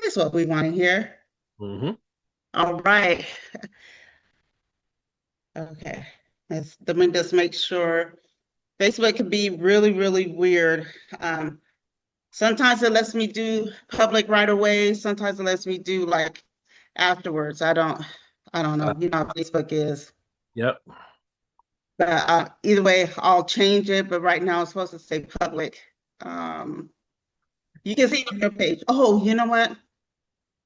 That's what we want to hear. Hmm. All right. Okay. Let me just make sure. Facebook can be really, really weird. Um, Sometimes it lets me do public right away. Sometimes it lets me do like afterwards. I don't know. You know how Facebook is. Yep. But either way, I'll change it. But right now, it's supposed to say public. Um, you can see it on your page. Oh, you know what?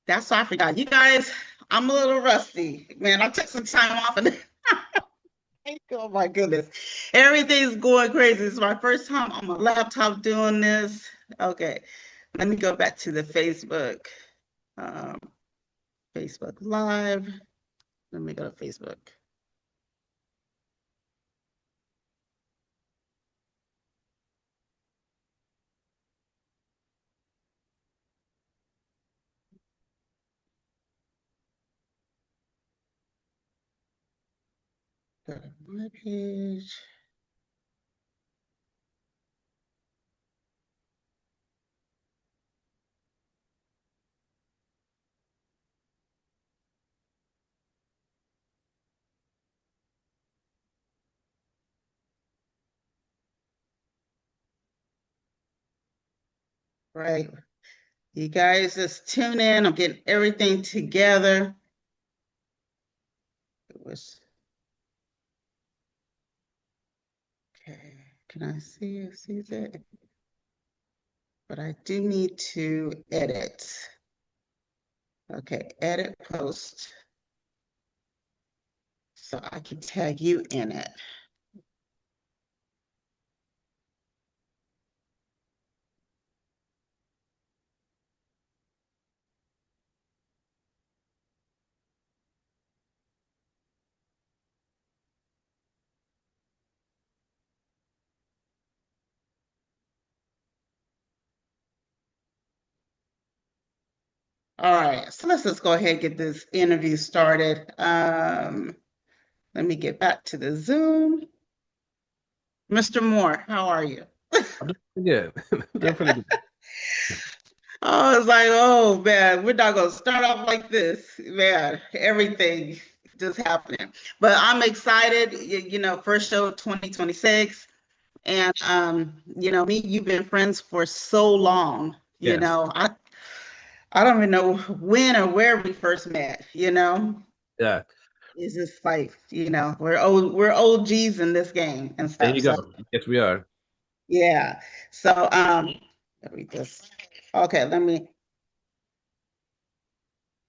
That's what I forgot. You guys, I'm a little rusty. Man, I took some time off and oh my goodness. Everything's going crazy. It's my first time on my laptop doing this. Okay, let me go back to the um, Facebook Live. Let me go to Facebook. Go to my page. Right. You guys just tune in. I'm getting everything together. It was okay. Can I see that? But I do need to edit. Okay, edit post so I can tag you in it. All right, so let's just go ahead and get this interview started. Let me get back to the Zoom. Mr. Moore, how are you? I'm doing pretty good. Doing pretty good. I was like, oh man, we're not gonna start off like this, man. Everything just happening, but I'm excited. First show 2026, and me, you've been friends for so long. Yes. I don't even know when or where we first met. Yeah. It's just like we're old G's in this game and There stuff. you So go. Yes, we are. yeah, so let me just okay. Let me.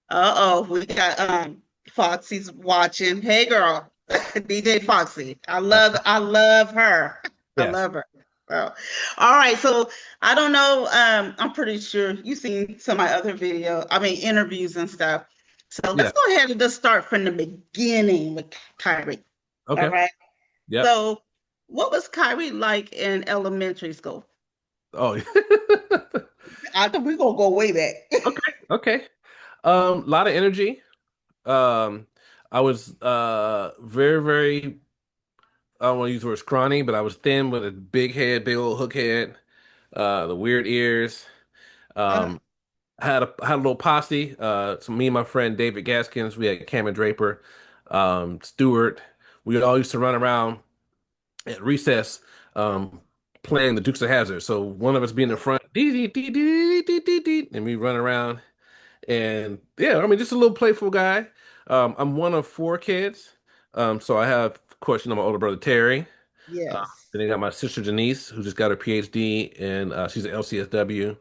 Uh-oh, we got Foxy's watching. Hey girl, DJ Foxy. Uh, I love her. I yes. love her. Oh. All right, so I don't know. I'm pretty sure you've seen some of my other interviews and stuff. So let's Yeah. go ahead and just start from the beginning with Kyrie. All Okay. right. Yep. So what was Kyrie like in elementary school? Oh. I think we're gonna go way back. Okay. Okay. A lot of energy. Um, I was very, very, I don't want to use the word scrawny, but I was thin with a big head, big old hook head, the weird ears. Uh, Um, I had a little posse. So me and my friend David Gaskins, we had Cameron Draper, Stewart. We all used to run around at recess, playing the Dukes of Hazzard. So one of us be in the front, dee, dee, dee, dee, dee, dee, dee, and we run around. And yeah, I mean, just a little playful guy. I'm one of four kids. So I have, of course, my older brother Terry. yes. Then I got my sister Denise, who just got her PhD, and she's an LCSW.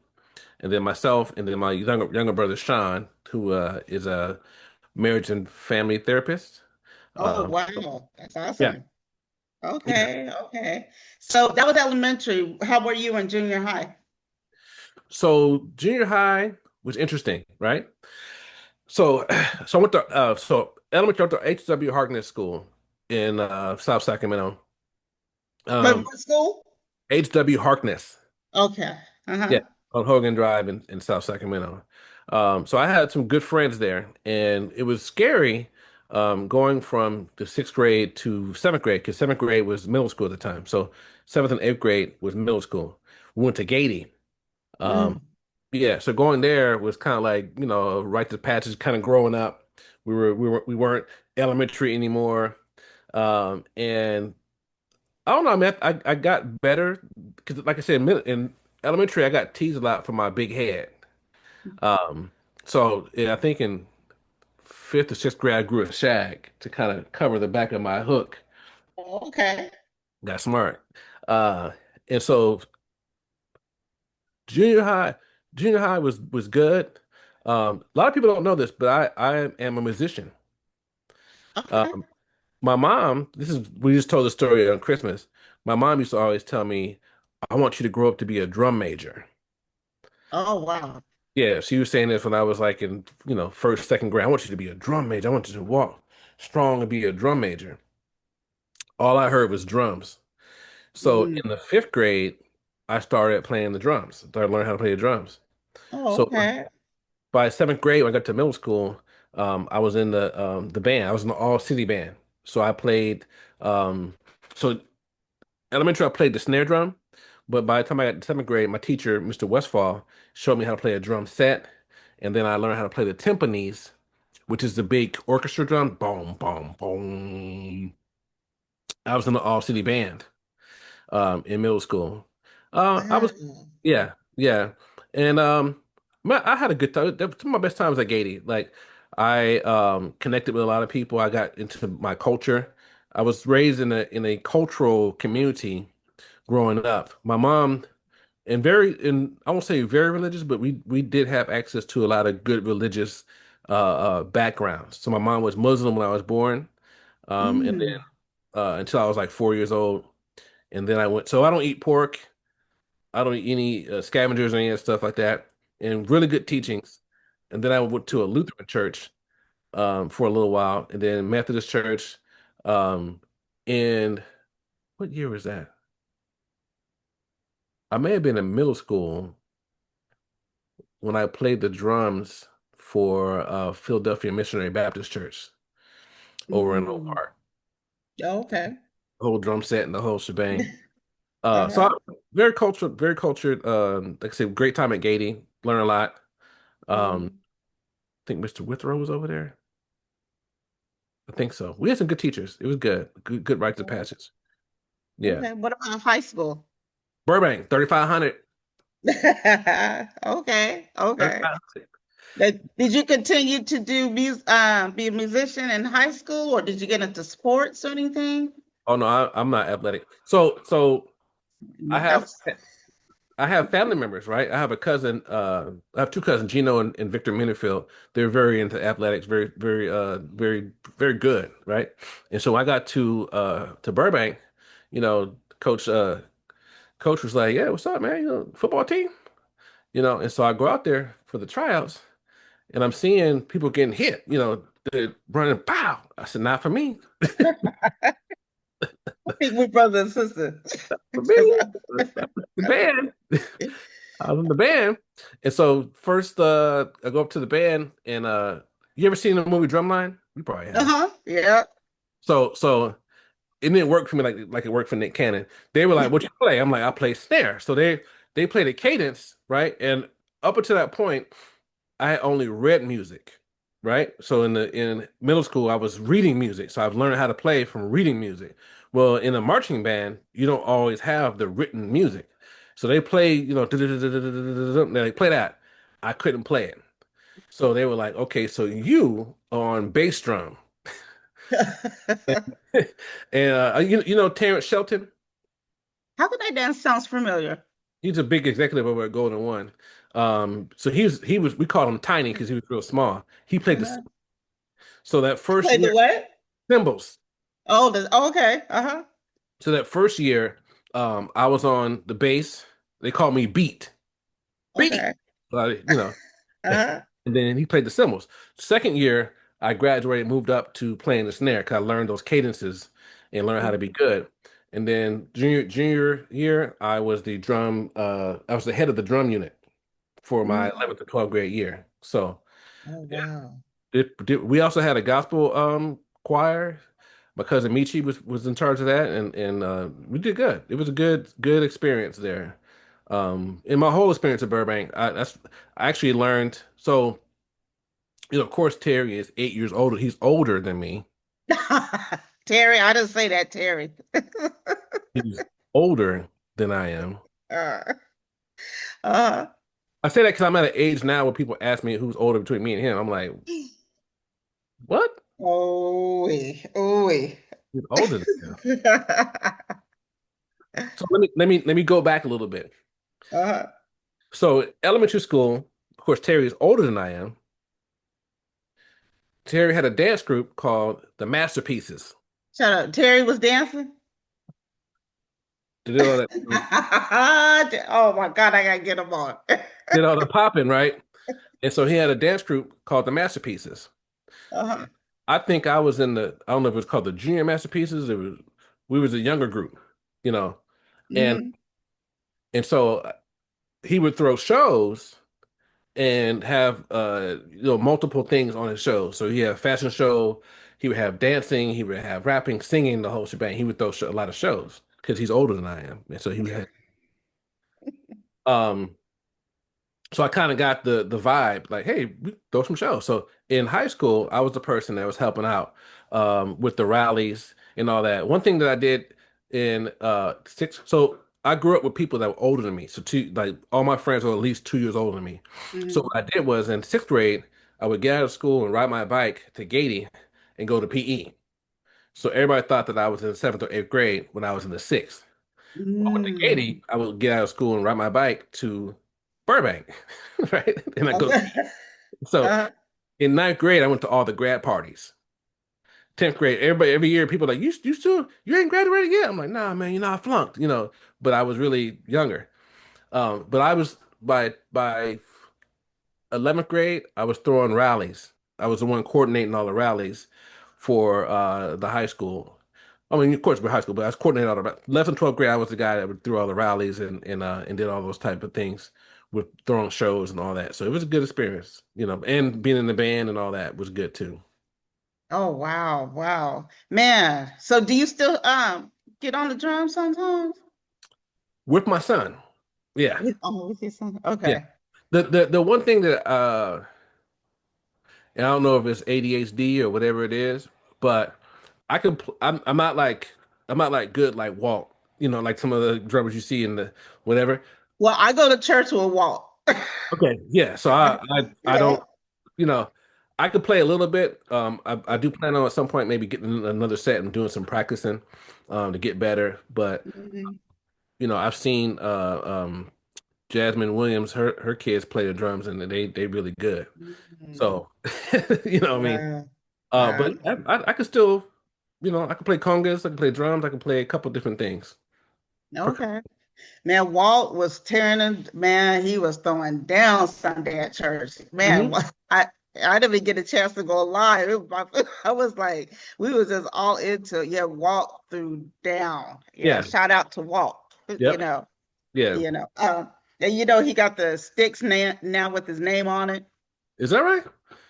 And then myself, and then my younger brother Sean, who is a marriage and family therapist. Oh, So, wow. That's yeah, awesome. yeah. Okay, okay. So that was elementary. How were you in junior high? So junior high was interesting, right? So, so I went to elementary, I went to HW Harkness School in South Sacramento. Um, What school? HW Harkness, Okay. yeah, Uh-huh. on Hogan Drive in South Sacramento. So I had some good friends there, and it was scary going from the sixth grade to seventh grade because seventh grade was middle school at the time. So seventh and eighth grade was middle school. We went to Gady. Um, Mm. yeah, so going there was kind of like, right to the passage, kind of growing up. We weren't elementary anymore. And I don't know, I mean, I got better because, like I said, in elementary, I got teased a lot for my big head. Um, so yeah, I think in fifth or sixth grade, I grew a shag to kind of cover the back of my hook. Okay. Got smart. Uh, and so junior high, junior high was good. A lot of people don't know this, but I am a musician. Okay. Um, my mom, we just told the story on Christmas. My mom used to always tell me, "I want you to grow up to be a drum major." Oh, wow. Yeah, she was saying this when I was like in, first, second grade. I want you to be a drum major. I want you to walk strong and be a drum major. All I heard was drums. So Mm. in the fifth grade, I started playing the drums. Started learning how to play the drums. Oh, So okay. by seventh grade, when I got to middle school, I was in the band. I was in the all city band. So I played. So elementary, I played the snare drum, but by the time I got to seventh grade, my teacher, Mr. Westfall, showed me how to play a drum set, and then I learned how to play the timpanis, which is the big orchestra drum. Boom, boom, boom. I was in the all city band in middle school. I was, Wow. yeah, yeah, and I had a good time. That was some of my best times at Gady. Like I connected with a lot of people. I got into my culture. I was raised in a cultural community growing up. My mom and I won't say very religious, but we did have access to a lot of good religious backgrounds. So my mom was Muslim when I was born, and then Mm. until I was like 4 years old, and then I went. So I don't eat pork. I don't eat any scavengers or any of that stuff like that, and really good teachings. And then I went to a Lutheran church for a little while, and then Methodist church. Um, and what year was that? I may have been in middle school when I played the drums for Philadelphia Missionary Baptist Church over in Oak Mm. Park. Okay. Whole drum set and the whole shebang. So Uh-huh. very cultured. Like I said, great time at Gady. Learn a lot. I Mm. think Mr. Withrow was over there. I think so. We had some good teachers. It was good. Good rites of passage. Yeah. Okay. What about high school? Burbank, 3,500. Okay. Okay. 3,500. Did you continue to do be a musician in high school, or did you get into sports or anything? Oh no, I'm not athletic. So I have That's I have family members, right? I have a cousin, I have two cousins, Gino and Victor Minifield. They're very into athletics, very good, right? And so I got to Burbank, coach coach was like, "Yeah, what's up, man? Football team?" And so I go out there for the tryouts and I'm seeing people getting hit, they're running, pow. I said, not for me. I think we're brother and sister. For 'Cause me. The band. I was in the band. And so first I go up to the band and you ever seen the movie Drumline? You probably have. uh-huh. Yeah. So it didn't work for me like it worked for Nick Cannon. They were like, "What you play?" I'm like, "I play snare." So they played a cadence, right? And up until that point, I had only read music, right? So in middle school, I was reading music. So I've learned how to play from reading music. Well, in a marching band, you don't always have the written music. So they play, they play that. I couldn't play it. So they were like, okay, so you are on bass drum. And you know Terrence Shelton? How could that dance sounds familiar? He's a big executive over at Golden One. So he was we called him Tiny because he was real small. He played the Uh-huh. so that You first played the year what? cymbals. Okay. Uh-huh. So that first year, I was on the bass. They called me Beat. Okay. You know, Uh-huh. and then he played the cymbals. Second year, I graduated, moved up to playing the snare because I learned those cadences and learned how to be good. And then junior year, I was I was the head of the drum unit for my Mm. 11th to 12th grade year. So Oh, yeah, wow. we also had a gospel choir. My cousin Michi was in charge of that, and we did good. It was a good experience there. In my whole experience at Burbank, I actually learned. So, of course, Terry is 8 years older. He's older than me. Terry, I didn't say that, Terry. He's older than I am. Uh, uh, I say that because I'm at an age now where people ask me who's older between me and him. I'm like, what? oh, oh. He's older than him. So let me go back a little bit. uh, So elementary school, of course, Terry is older than I am. Terry had a dance group called the Masterpieces. shut up. Terry was dancing. Did all that, Oh my God, I gotta get him on. did all the popping, right? And so he had a dance group called the Masterpieces. Uh-huh. I think I was in the, I don't know if it was called the Junior Masterpieces. We was a younger group, you know, and Hmm. so he would throw shows and have multiple things on his show. So he had a fashion show, he would have dancing, he would have rapping, singing, the whole shebang. He would throw a lot of shows because he's older than I am, and so he would have. Um, so I kind of got the vibe, like, hey, we throw some shows. So in high school, I was the person that was helping out with the rallies and all that. One thing that I did in six, so I grew up with people that were older than me. So like all my friends were at least 2 years older than me. So Hmm. what I did was in sixth grade, I would get out of school and ride my bike to Gady and go to PE. So everybody thought that I was in the seventh or eighth grade when I was in the sixth. Well, with the Mm. Gady, I would get out of school and ride my bike to Burbank, right? And I go. Okay. So Uh, in ninth grade, I went to all the grad parties. 10th grade, everybody every year, people are like, you ain't graduated yet. I'm like, nah, man, I flunked, but I was really younger. But I was by 11th grade, I was throwing rallies. I was the one coordinating all the rallies for the high school. I mean, of course, we're high school, but I was coordinating all the 11th and 12th grade. I was the guy that would throw all the rallies and did all those type of things with throwing shows and all that. So it was a good experience, and being in the band and all that was good too. oh wow, wow. Man, so do you still get on the drum sometimes? With my son. Yeah. With your son? Yeah. Okay. The one thing that and I don't know if it's ADHD or whatever it is, but I'm not like good like Walt, like some of the drummers you see in the whatever. Well, I go to church with Walt. Okay, yeah. So I Yeah. don't, you know, I could play a little bit. I do plan on at some point maybe getting another set and doing some practicing to get better. But Mhm. I've seen Jasmine Williams, her kids play the drums and they really good. Mhm. So what I mean. Wow. Wow. But I could still, I could play congas, I can play drums, I can play a couple different things. Okay. Man, Walt was tearing him, man, he was throwing down Sunday at church. Man, Hmm. I didn't even get a chance to go live. I was like, we was just all into it. Yeah, Walt threw down. Yeah, Yeah. shout out to Walt. You Yep. know, Yeah. you know. And he got the sticks now with his name on it. Is that right?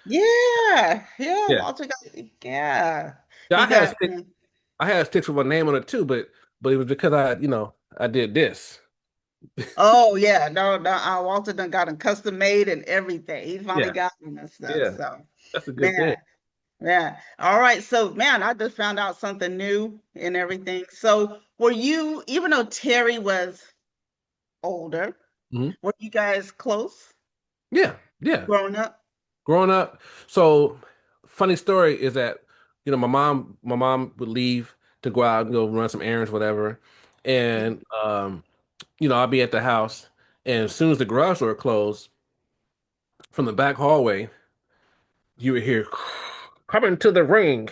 Yeah, yeah, Yeah. Walter got, yeah. Yeah, He got, I had sticks with my name on it too, but it was because I did this. oh yeah, no, no, Walter done got him custom made and everything. He finally Yeah. got him and stuff. Yeah. So That's a good man, thing. yeah. All right. So man, I just found out something new and everything. So were you, even though Terry was older, Hmm. were you guys close Yeah. Yeah. growing up? Growing up, so funny story is that, my mom would leave to go out and go run some errands, whatever. And I'll be at the house, and as soon as the garage door closed, from the back hallway, you would hear, coming to the ring,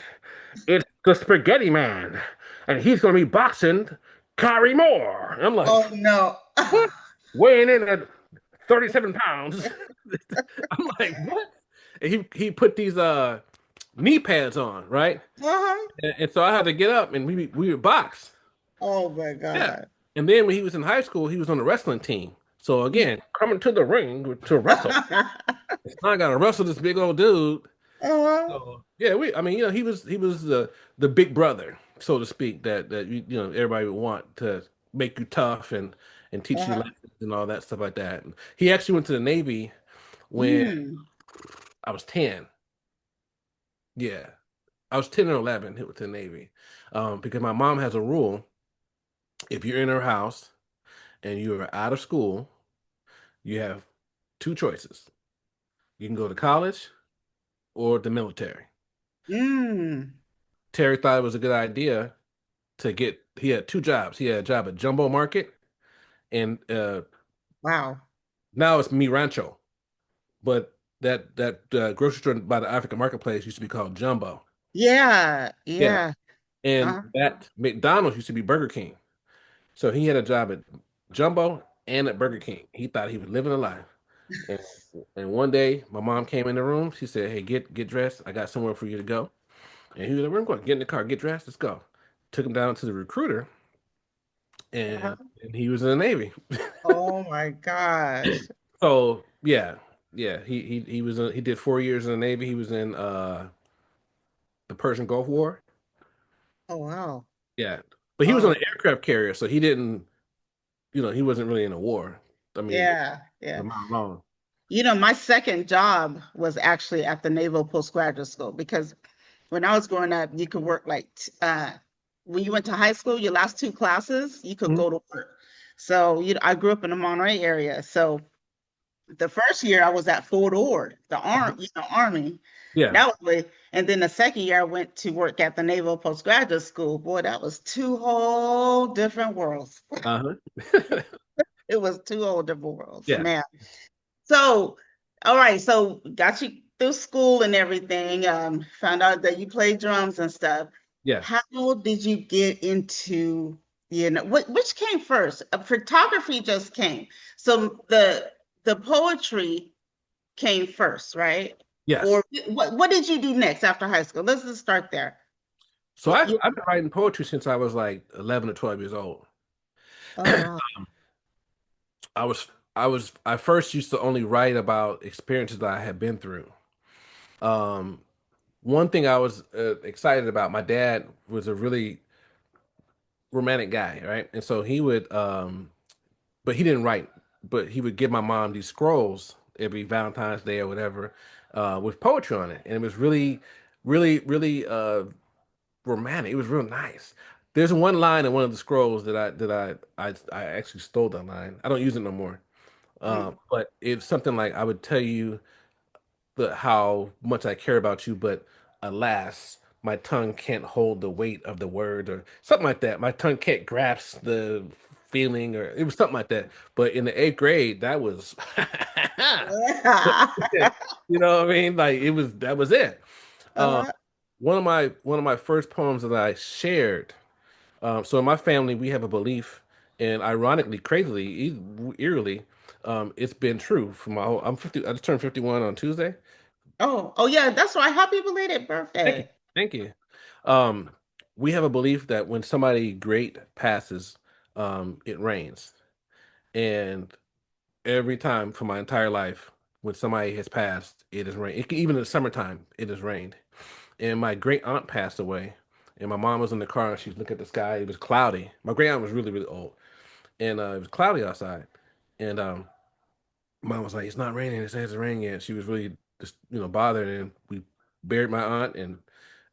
it's the Spaghetti Man, and he's going to be boxing Khiry Moore. And I'm like, Oh no. what? Weighing in at 37 pounds. I'm like, what? And he put these knee pads on, right? Uh-huh. And so I had to get up and we would box. Oh my Yeah. God. And then when he was in high school, he was on the wrestling team. So again, coming to the ring to wrestle. So I got to wrestle this big old dude. Uh-huh. So yeah, I mean, he was the big brother, so to speak, that everybody would want to make you tough and teaching you Uh-huh. lessons and all that stuff like that. And he actually went to the Navy when Mm. I was 10. Yeah, I was 10 or 11. He went to the Navy because my mom has a rule: if you're in her house and you are out of school, you have two choices. You can go to college or the military. Mm. Terry thought it was a good idea to get. He had two jobs. He had a job at Jumbo Market, and Wow. now it's Mi Rancho. But that grocery store by the African marketplace used to be called Jumbo. Yeah. Yeah, Yeah. and Uh, that McDonald's used to be Burger King. So he had a job at Jumbo and at Burger King. He thought he was living a life. And and one day my mom came in the room. She said, "Hey, get dressed. I got somewhere for you to go." And he was like, "Where I'm going? Get in the car. Get dressed. Let's go." Took him down to the recruiter, uh, and he was in the Navy. oh my gosh. So yeah, yeah. He was he did 4 years in the Navy. He was in the Persian Gulf War. Oh wow. Yeah, but he was on Oh an aircraft carrier, so he didn't. He wasn't really in a war. I mean, yeah. Yeah. the amount long. My second job was actually at the Naval Postgraduate School because when I was growing up, you could work when you went to high school, your last two classes, you could Mhm. go to work. So, I grew up in the Monterey area. So the first year I was at Fort Ord, Army. Yeah. That was way, and then the second year I went to work at the Naval Postgraduate School. Boy, that was two whole different worlds. Uh-huh. It was two whole different worlds, Yeah. man. So, all right, so got you through school and everything. Found out that you play drums and stuff. Yeah. How did you get into, which came first? Photography just came. So the poetry came first, right? Yes. Or what did you do next after high school? Let's just start there. So What I've you, I've been writing poetry since I was like 11 or 12 years old. oh wow. I first used to only write about experiences that I had been through. Um, One thing I was excited about, my dad was a really romantic guy, right? And so he would but he didn't write, but he would give my mom these scrolls every Valentine's Day or whatever, with poetry on it. And it was really, really, really romantic. It was real nice. There's one line in one of the scrolls that I actually stole that line. I don't use it no more. Mm. But it's something like I would tell you how much I care about you, but alas, my tongue can't hold the weight of the word or something like that. My tongue can't grasp the feeling, or it was something like that. But in the eighth grade, that was you know what I mean? Like that was it. Um, Uh, one of my first poems that I shared. So in my family, we have a belief, and ironically, crazily, eerily, it's been true for my whole. I'm 50. I just turned 51 on Tuesday. oh yeah, that's right. Happy belated Thank you. birthday. Thank you. Um, we have a belief that when somebody great passes, it rains, and every time for my entire life, when somebody has passed, it has rained. Even in the summertime, it has rained. And my great aunt passed away, and my mom was in the car and she was looking at the sky. It was cloudy. My great aunt was really, really old, and it was cloudy outside. And mom was like, "It's not raining. It hasn't rained yet." She was really just, bothered, and we buried my aunt and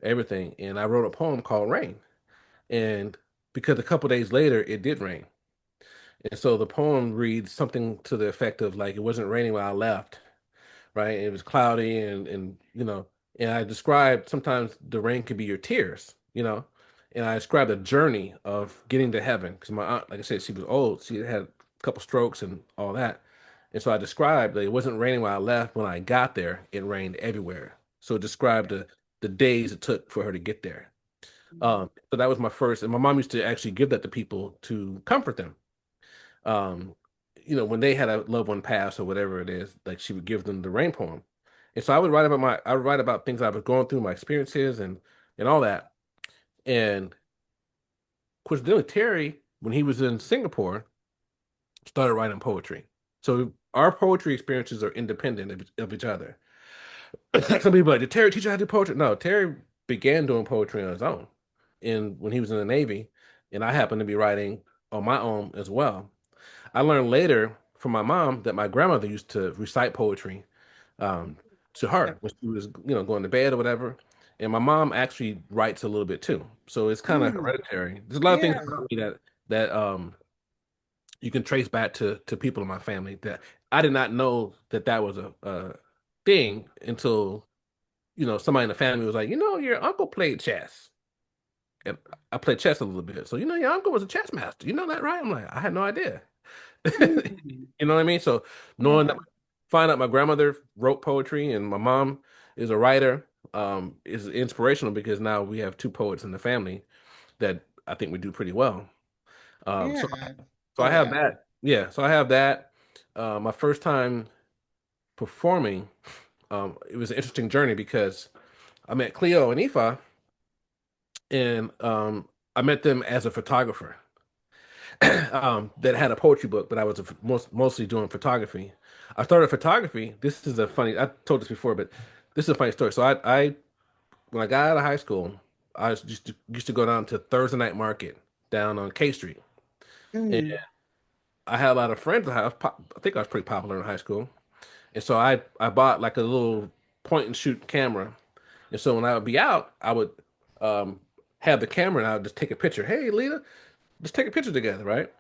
everything. And I wrote a poem called Rain. And because a couple days later, it did rain. And so the poem reads something to the effect of like, it wasn't raining when I left, right? It was cloudy and I described sometimes the rain could be your tears. And I described the journey of getting to heaven because my aunt, like I said, she was old. She had a couple strokes and all that. And so I described that it wasn't raining when I left. When I got there, it rained everywhere. So it described the days it took for her to get there. So that was my first, and my mom used to actually give that to people to comfort them. Um, when they had a loved one pass or whatever it is, like she would give them the rain poem. And so I would write about things I was going through, my experiences and all that. And coincidentally, Terry, when he was in Singapore, started writing poetry. So our poetry experiences are independent of each other. Some people are like, did Terry teach you how to do poetry? No, Terry began doing poetry on his own when he was in the Navy, and I happened to be writing on my own as well. I learned later from my mom that my grandmother used to recite poetry um, to her when she was, going to bed or whatever. And my mom actually writes a little bit too, so it's kind of Mm, hereditary. There's a lot of things yeah. about me that you can trace back to people in my family that I did not know that was a thing until somebody in the family was like, your uncle played chess, and I played chess a little bit, so your uncle was a chess master. You know that, right? I'm like, I had no idea. Mm, You know what I mean? So knowing that, yeah. find out my grandmother wrote poetry and my mom is a writer, is inspirational because now we have two poets in the family that I think we do pretty well. Um, so Yeah. so Oh I have yeah. that. Yeah, so I have that. My first time performing, it was an interesting journey because I met Cleo and Ifa, and I met them as a photographer that had a poetry book, but I was mostly doing photography. I started photography. This is a funny. I told this before, but this is a funny story. So I when I got out of high school, I used to go down to Thursday night market down on K Street, and Mm. I had a lot of friends. I think I was pretty popular in high school, and so I bought like a little point and shoot camera. And so when I would be out, I would um, have the camera and I would just take a picture. Hey, Lita, just take a picture together, right?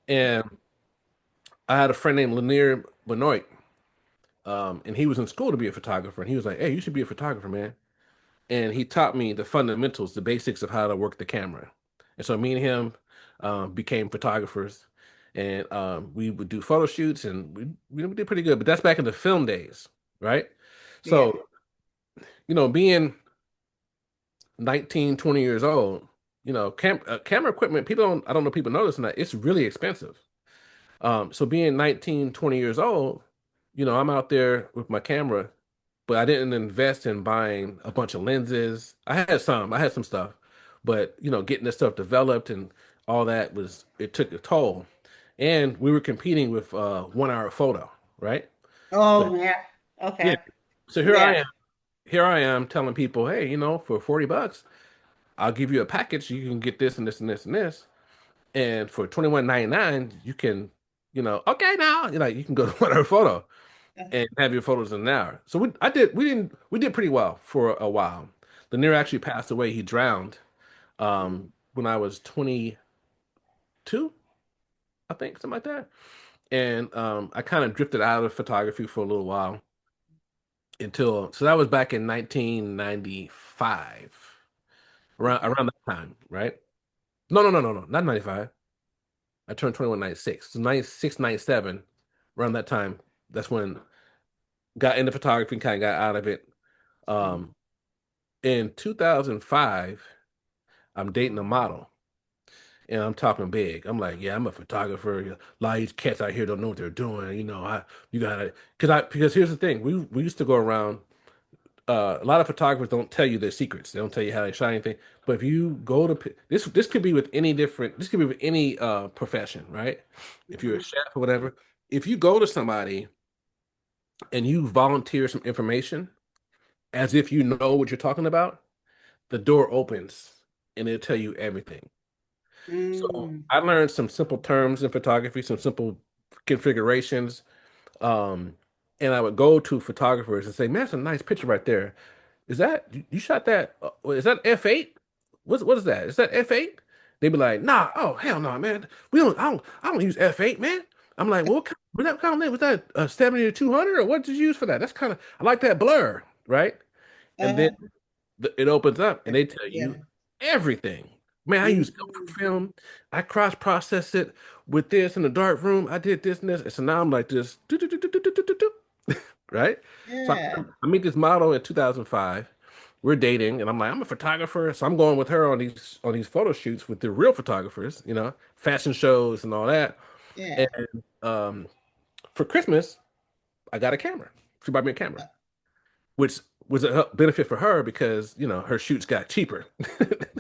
And I had a friend named Lanier Benoit, and he was in school to be a photographer. And he was like, "Hey, you should be a photographer, man." And he taught me the fundamentals, the basics of how to work the camera. And so me and him became photographers, and we would do photo shoots, and we did pretty good. But that's back in the film days, right? Yeah. So being 19, 20 years old, camera equipment, I don't know if people notice that it's really expensive. So being 19, 20 years old, I'm out there with my camera, but I didn't invest in buying a bunch of lenses. I had some stuff, but getting this stuff developed and all that it took a toll. And we were competing with 1 hour photo, right? So Oh yeah. yeah. Okay. So Yeah. here I am telling people, hey, for $40, I'll give you a package. You can get this and this and this and this. And for 21.99, you can, okay now, you can go to whatever photo and have your photos in an hour. So we did pretty well for a while. Lanier actually passed away. He drowned when I was 22, I think, something like that. And I kind of drifted out of photography for a little while so that was back in 1995, Okay. around that time, right? No, not 95. I turned 21 96. So 96, 97, around that time, that's when got into photography and kind of got out of it. Mm. Um, in 2005, I'm dating a model and I'm talking big. I'm like, yeah, I'm a photographer. A lot of these cats out here don't know what they're doing. You gotta, because here's the thing. We used to go around. A lot of photographers don't tell you their secrets. They don't tell you how they shot anything. But if you go to this could be with any different. This could be with any profession, right? If you're a Mhm. chef or whatever, if you go to somebody and you volunteer some information as if you know what you're talking about, the door opens and it'll tell you everything. So Mm. I learned some simple terms in photography, some simple configurations. Um, and I would go to photographers and say, "Man, that's a nice picture right there. Is that you shot that? Is that F8? What is that? Is that F8?" They'd be like, "Nah, oh hell no, man. I don't use F8, man." I'm like, "Well, what kind of lens was that? 70 to 200, or what did you use for that? That's kind of I like that blur, right?" And then Uh, it opens up and they tell you yeah. everything. Man, I use Mhm. film. I cross process it with this in the dark room. I did this and this. And so now I'm like this, do, do, do, do, do, do, do, do, do. Right? So Yeah. I meet this model in 2005. We're dating, and I'm like, I'm a photographer, so I'm going with her on these photo shoots with the real photographers, fashion shows and all that. Yeah. And um, for Christmas, I got a camera. She bought me a camera, which was a benefit for her because her shoots got cheaper.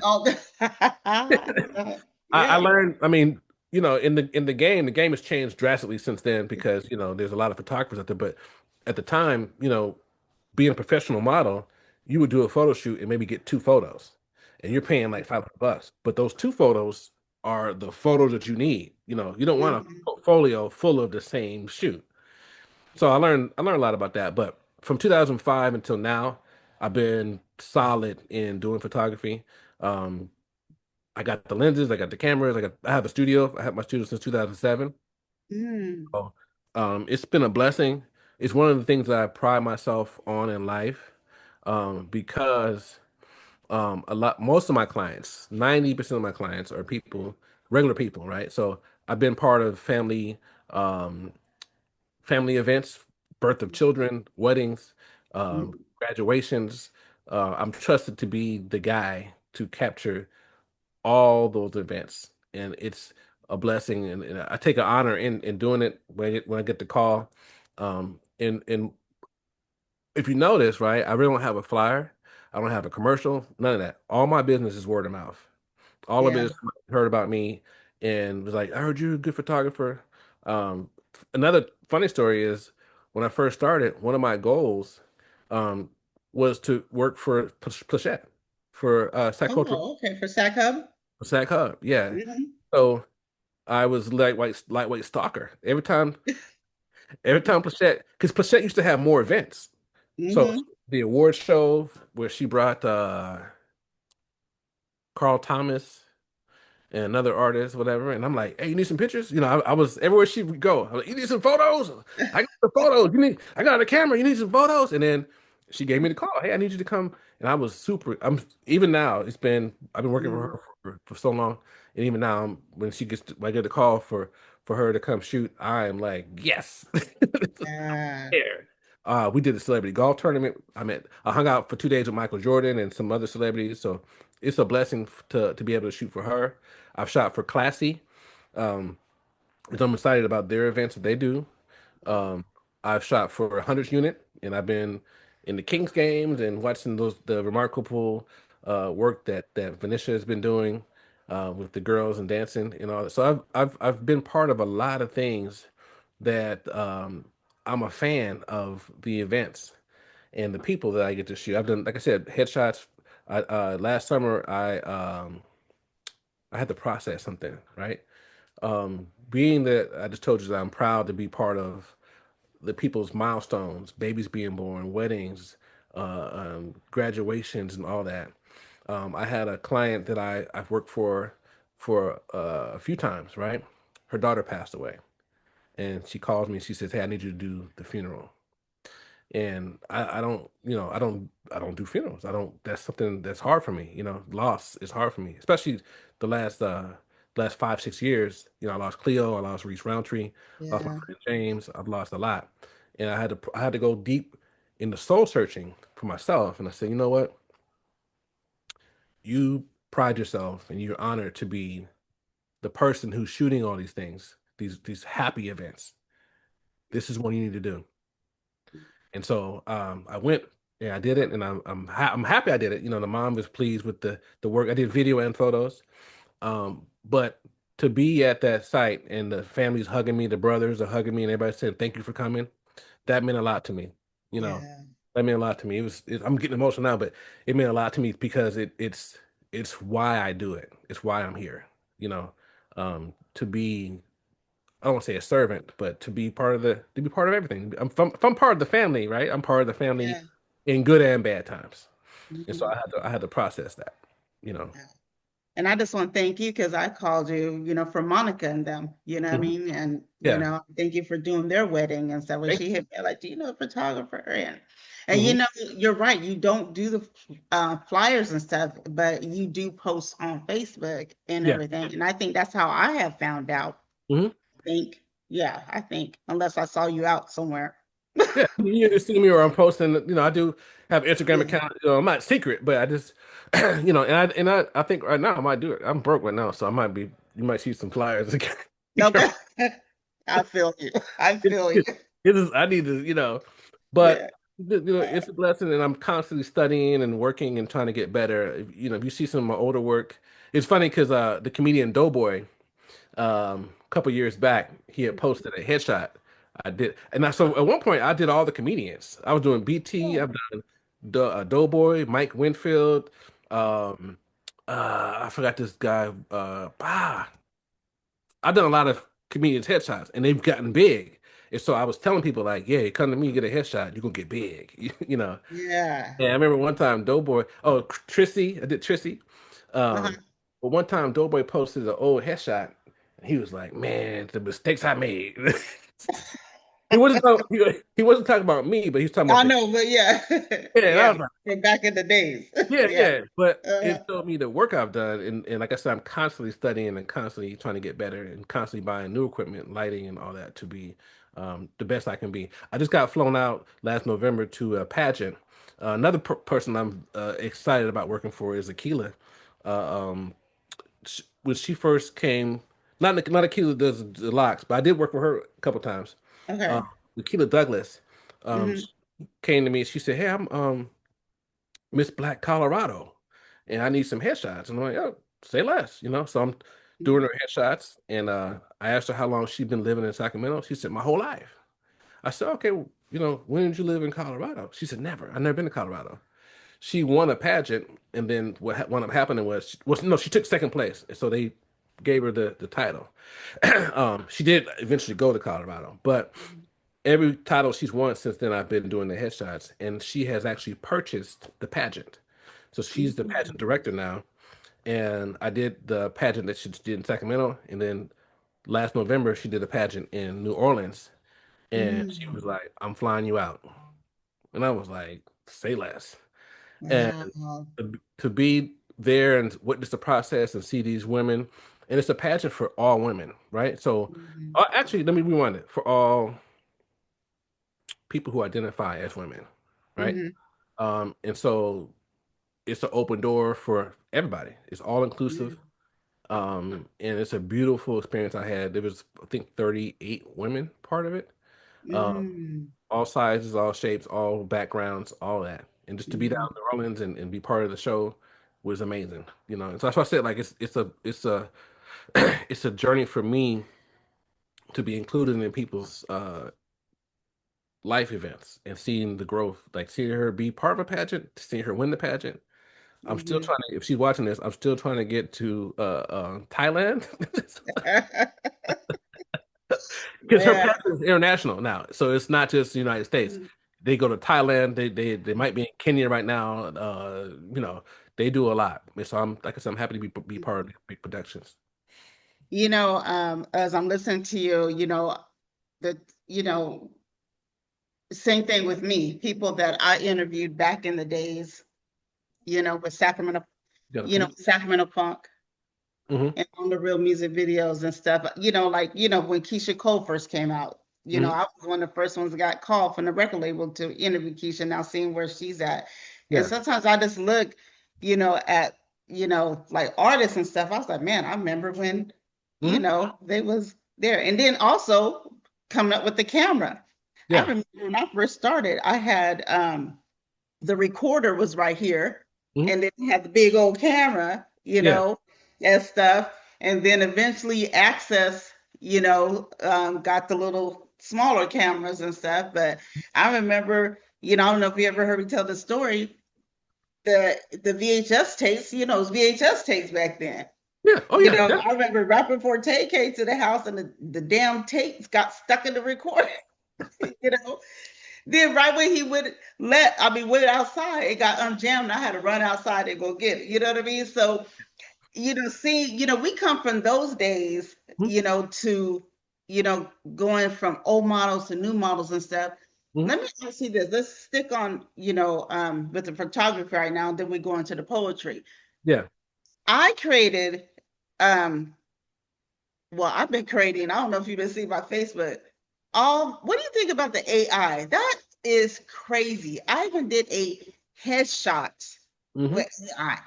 Oh. I Yeah. learned. I mean, the game has changed drastically since then because there's a lot of photographers out there. But at the time, being a professional model, you would do a photo shoot and maybe get two photos, and you're paying like $500. But those two photos are the photos that you need. You don't want a Mhm. portfolio full of the same shoot. So I learned a lot about that. But from 2005 until now, I've been solid in doing photography. Um, I got the lenses, I got the cameras, I have a studio. I had my studio since 2007. Mm. So, it's been a blessing. It's one of the things that I pride myself on in life, because most of my clients, 90% of my clients are people, regular people, right? So I've been part of um, family events, birth of children, weddings, Mm. graduations. I'm trusted to be the guy to capture all those events, and it's a blessing, and I take an honor in doing it when I get the call. And if you notice, right, I really don't have a flyer, I don't have a commercial, none of that. All my business is word of mouth. All of it Yeah. is somebody heard about me and was like, I heard you're a good photographer. Um, Another funny story is when I first started, one of my goals um, was to work for Plachette for Oh, okay. For Sac Hub? Sac Hub. Yeah. Hmm. So I was lightweight stalker. Every time Plachette, because Plachette used to have more events. So Hmm. the award show where she brought Carl Thomas and another artist, whatever. And I'm like, hey, you need some pictures? I was everywhere she would go. I'm like, you need some photos? I got the photos. I got a camera. You need some photos? And then she gave me the call. Hey, I need you to come. And I was even now, I've been working for Hmm. her for so long. And even now, when I get the call for her to come shoot, I am like, yes. Yeah. There. We did a celebrity golf tournament. I hung out for 2 days with Michael Jordan and some other celebrities. So it's a blessing to be able to shoot for her. I've shot for Classy. Um, because I'm excited about their events that they do. Um, I've shot for 100 unit, and I've been in the Kings games and watching the remarkable work that Venetia has been doing with the girls and dancing and all that. So I've been part of a lot of things that I'm a fan of the events and the people that I get to shoot. I've done, like I said, headshots. Last summer I had to process something, right? Being that I just told you that I'm proud to be part of the people's milestones, babies being born, weddings, graduations, and all that. I had a client that I've worked for a few times, right? Her daughter passed away, and she calls me. She says, "Hey, I need you to do the funeral." And I don't, I don't do funerals. I don't. That's something that's hard for me. Loss is hard for me, especially the last 5 6 years. I lost Cleo, I lost Reese Roundtree, lost my Yeah. friend James. I've lost a lot, and I had to go deep into soul searching for myself. And I said, you know what? You pride yourself, and you're honored to be the person who's shooting all these things, these happy events. This is what you need to do. And so I went and I did it, and I'm happy I did it. The mom was pleased with the work. I did video and photos. But to be at that site and the families hugging me, the brothers are hugging me, and everybody said thank you for coming. That meant a lot to me. You know, Yeah. that meant a lot to me. I'm getting emotional now, but it meant a lot to me because it's why I do it. It's why I'm here. To be, I don't want to say a servant, but to be part of everything. If I'm part of the family, right? I'm part of the family Yeah. in good and bad times. And so Mhm. I had to process that, you know. Yeah. And I just want to thank you because I called you, for Monica and them, you know what I Mhm. mean? And, Yeah. thank you for doing their wedding and stuff. When Thank she you. hit me, like, do you know a photographer? And Hmm. you're right. You don't do the flyers and stuff, but you do post on Facebook and Yeah. everything. And I think that's how I have found out. Hmm. Yeah, I think, unless I saw you out somewhere. Yeah. You either see me or I'm posting. I do have an Instagram Yeah. account. I'm not secret, but I just, and I think right now I might do it. I'm broke right now, so I might be. You might see some flyers again. Okay. I feel you. I It, feel you. it, it is. I need to. But Yeah. it's a blessing, and I'm constantly studying and working and trying to get better. If you see some of my older work, it's funny because the comedian Doughboy, a couple years back, he had posted a headshot. I did, and so at one point I did all the comedians. I was doing BT. Oh, I've done Doughboy, Mike Winfield. Um, I forgot this guy. I've done a lot of comedians headshots, and they've gotten big. And so I was telling people like, yeah, come to me, get a headshot, you're gonna get big, you know. Yeah. And I remember one time Doughboy, oh Trissy, I did Trissy. Uh-huh. But one time Doughboy posted an old headshot, and he was like, "Man, the mistakes I made." He wasn't talking about me, but he was talking about I the know, but yeah. yeah. And I Yeah. was like, From back in the days. yeah, Yeah. yeah. But Uh, it showed me the work I've done, and like I said, I'm constantly studying and constantly trying to get better, and constantly buying new equipment, lighting, and all that to be the best I can be. I just got flown out last November to a pageant. Another person I'm excited about working for is Aquila. Um, when she first came, not Akilah does the locks, but I did work with her a couple times. Uh, okay. Akilah Douglas Hmm. she came to me. She said, "Hey, I'm Miss Black Colorado, and I need some headshots." And I'm like, "Oh, say less," you know. So I'm doing her headshots, and I asked her how long she'd been living in Sacramento. She said, "My whole life." I said, "Okay, well, you know, when did you live in Colorado?" She said, "Never. I've never been to Colorado." She won a pageant, and then what wound up happening was, no, she took second place, and so they gave her the title. She did eventually go to Colorado, but every title she's won since then, I've been doing the headshots, and she has actually purchased the pageant. So she's the pageant Hmm. director now, and I did the pageant that she did in Sacramento, and then last November she did a pageant in New Orleans, and she was Hmm. like, "I'm flying you out," and I was like, "Say less." And Wow. to be there and witness the process and see these women, and it's a pageant for all women, right? So, Hmm. actually, let me rewind it for all people who identify as women, right? Hmm. And so it's an open door for everybody. It's all Yeah. inclusive. And it's a beautiful experience I had. There was, I think, 38 women part of it. Mm. All sizes, all shapes, all backgrounds, all that. And just to be down Hmm. in New Orleans and be part of the show was amazing, you know. And so that's why I said like it's a it's a journey for me to be included in people's life events and seeing the growth, like seeing her be part of a pageant, seeing her win the pageant. I'm still Hmm. trying to, if she's watching this, I'm still trying to get to Thailand because her Yeah. pageant is international now, so it's not just the United States. They go to Thailand. They might be in Kenya right now. You know, they do a lot. And so I'm like I said, I'm happy to be part of the big productions. As I'm listening to you, the, you know, same thing with me, people that I interviewed back in the days, with You got a point? Sacramento Funk Hmm. and on the real music videos and stuff, like, when Keisha Cole first came out, Hmm. I was one of the first ones that got called from the record label to interview Keisha, now seeing where she's at. And Yeah. sometimes I just look, at, like artists and stuff. I was like, man, I remember when, Hmm. they was there. And then also coming up with the camera. I Yeah. remember when I first started, I had the recorder was right here, Hmm. and then it had the big old camera, Yeah. and stuff. And then eventually Access, got the little smaller cameras and stuff. But I remember, I don't know if you ever heard me tell the story, the VHS tapes, it was VHS tapes back then. Yeah. Oh yeah. Yeah. I remember right before Tay came to the house and the damn tapes got stuck in the recorder, you know. Then right when he went outside, it got unjammed. I had to run outside and go get it. You know what I mean? So, we come from those days, Hmm. to, going from old models to new models and stuff. Hmm. Let me ask you this. Let's stick on, with the photography right now, then we go into the poetry. Yeah. I created, um, well, I've been creating, I don't know if you've been seeing my Facebook. What do you think about the AI? That is crazy. I even did a headshot Hmm. with AI.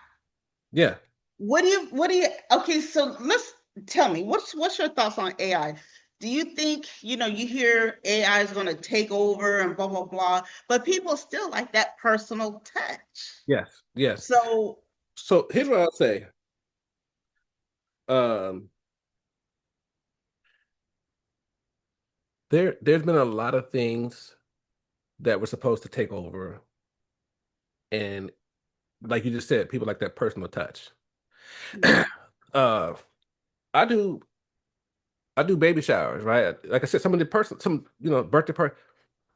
Yeah. Okay, so let's tell me, what's your thoughts on AI? Do you think, you hear AI is going to take over and blah, blah, blah, but people still like that personal touch. Yes. Yes. So, So here's what I'll say. Um, there's been a lot of things that were supposed to take over, and like you just said, people like that personal touch. mhm, uh, I do. I do baby showers, right? Like I said, some birthday party.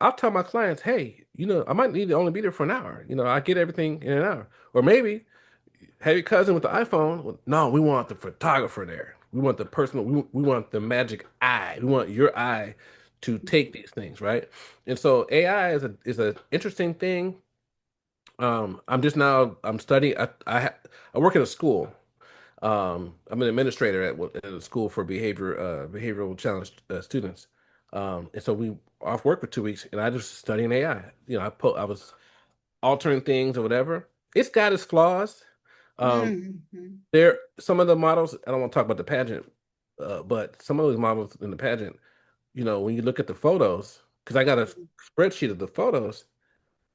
I'll tell my clients, hey, I might need to only be there for an hour. I get everything in an hour, or maybe have your cousin with the iPhone. Well, no, we want the photographer there. We want the personal. We want the magic eye. We want your eye to take these things, right? And so AI is a interesting thing. I'm just now I'm studying. I work at a school. I'm an administrator at a school for behavioral challenged students. And so we off work for 2 weeks, and I just studying AI. I was altering things or whatever. It's got its flaws. Um, Mhm. there, some of the models, I don't want to talk about the pageant, but some of those models in the pageant, when you look at the photos, because I got a spreadsheet of the photos,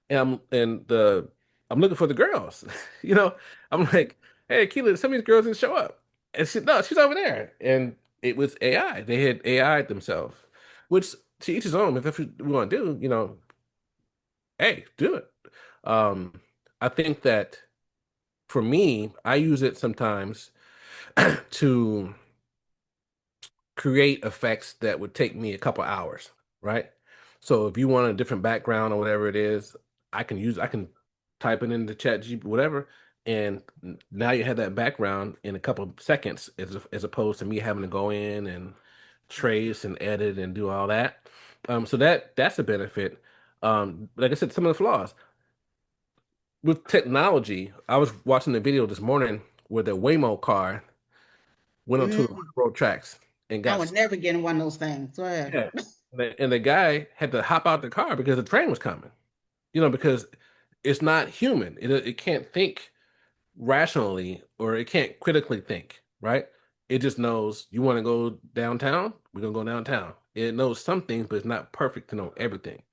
and I'm looking for the girls. You know, I'm like, hey, Keela, some of these girls didn't show up, and no, she's over there, and it was AI. They had AI themselves, which to each his own. If that's what we want to do, hey, do it. Um, I think that for me, I use it sometimes to create effects that would take me a couple hours, right? So if you want a different background or whatever it is, I can type it into chat G whatever, and now you have that background in a couple of seconds as opposed to me having to go in and trace and edit and do all that. So that's a benefit. Like I said, some of the flaws with technology, I was watching the video this morning where the Waymo car went onto the Mm. railroad tracks and I got would never get in one of those things. Go ahead. yeah. And the guy had to hop out the car because the train was coming. Because it's not human. It can't think rationally or it can't critically think, right? It just knows you want to go downtown, we're gonna go downtown. It knows some things, but it's not perfect to know everything.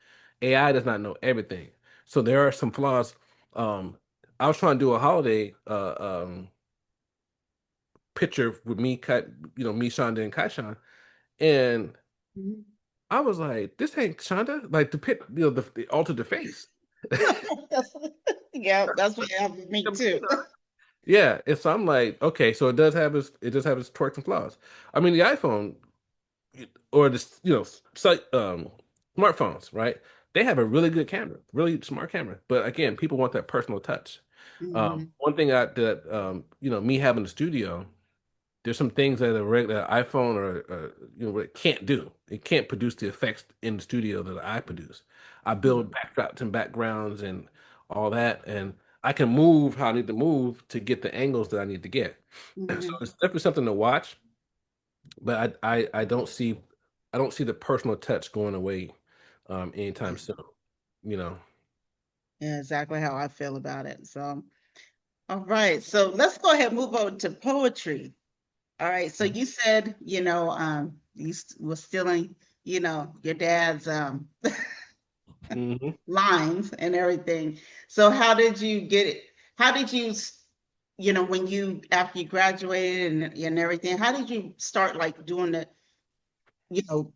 AI does not know everything. So there are some flaws. Um, I was trying to do a holiday picture with me, me, Shonda, and Kaishan, and Mhm. I was like, this ain't Shonda. Like the pit, the altered the face. That's- yeah, that's what happened with me too. Yeah, and so I'm like, okay, so it does have its quirks and flaws. I mean, the iPhone or the smartphones, right? They have a really good camera, really smart camera. But again, people want that personal touch. Mhm. One thing me having a studio. There's some things that a regular iPhone or it can't do. It can't produce the effects in the studio that I produce. I build backdrops and backgrounds and all that, and I can move how I need to move to get the angles that I need to get. So Mhm. it's definitely something to watch, but I don't see the personal touch going away anytime Yeah. soon. You know. Yeah, exactly how I feel about it. So, all right. So let's go ahead and move on to poetry. All right. So you said, was stealing, your dad's Hmm. lines and everything. So how did you get it? How did you, when you after you graduated and everything, how did you start like doing the, you know,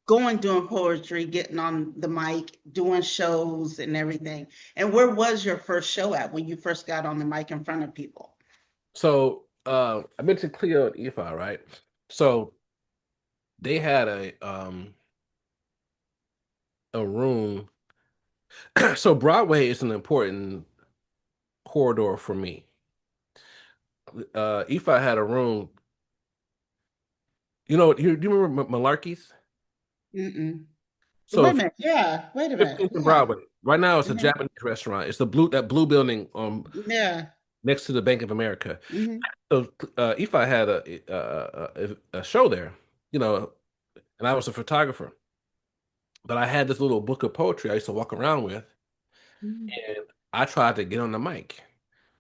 going doing poetry, getting on the mic, doing shows and everything? And where was your first show at when you first got on the mic in front of people? So I mentioned Cleo and Ifa, right? So they had a room. So Broadway is an important corridor for me. If I had a room, do you remember Malarkey's? Mm-mm. So Wait a if minute. Yeah. Wait a minute. 15th and Yeah. Broadway, right now it's a Mhm. Japanese restaurant. It's that blue building Yeah. next to the Bank of America. Hmm. So if I had a show there, you know, and I was a photographer, but I had this little book of poetry I used to walk around with, and I tried to get on the mic.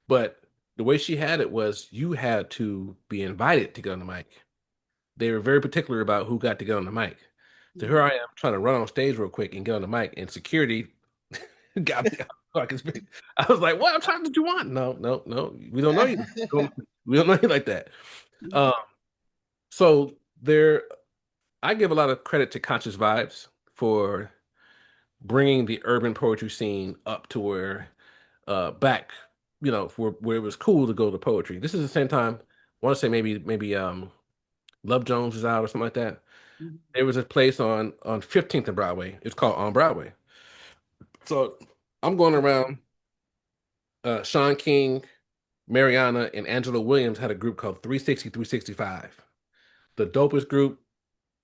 But the way she had it was you had to be invited to get on the mic. They were very particular about who got to get on the mic. So here I am trying to run on stage real quick and get on the mic, and security got me out. I was like, "What? I'm trying to do you want? No, no, no. We don't know you. We don't know you like that." Um, so there, I give a lot of credit to Conscious Vibes for bringing the urban poetry scene up to where back, where it was cool to go to poetry. This is the same time. I want to say maybe Love Jones is out or something like that. Mhm. There was a place on 15th and Broadway. It's called On Broadway. So I'm going around. Sean King, Mariana, and Angela Williams had a group called 360 365, the dopest group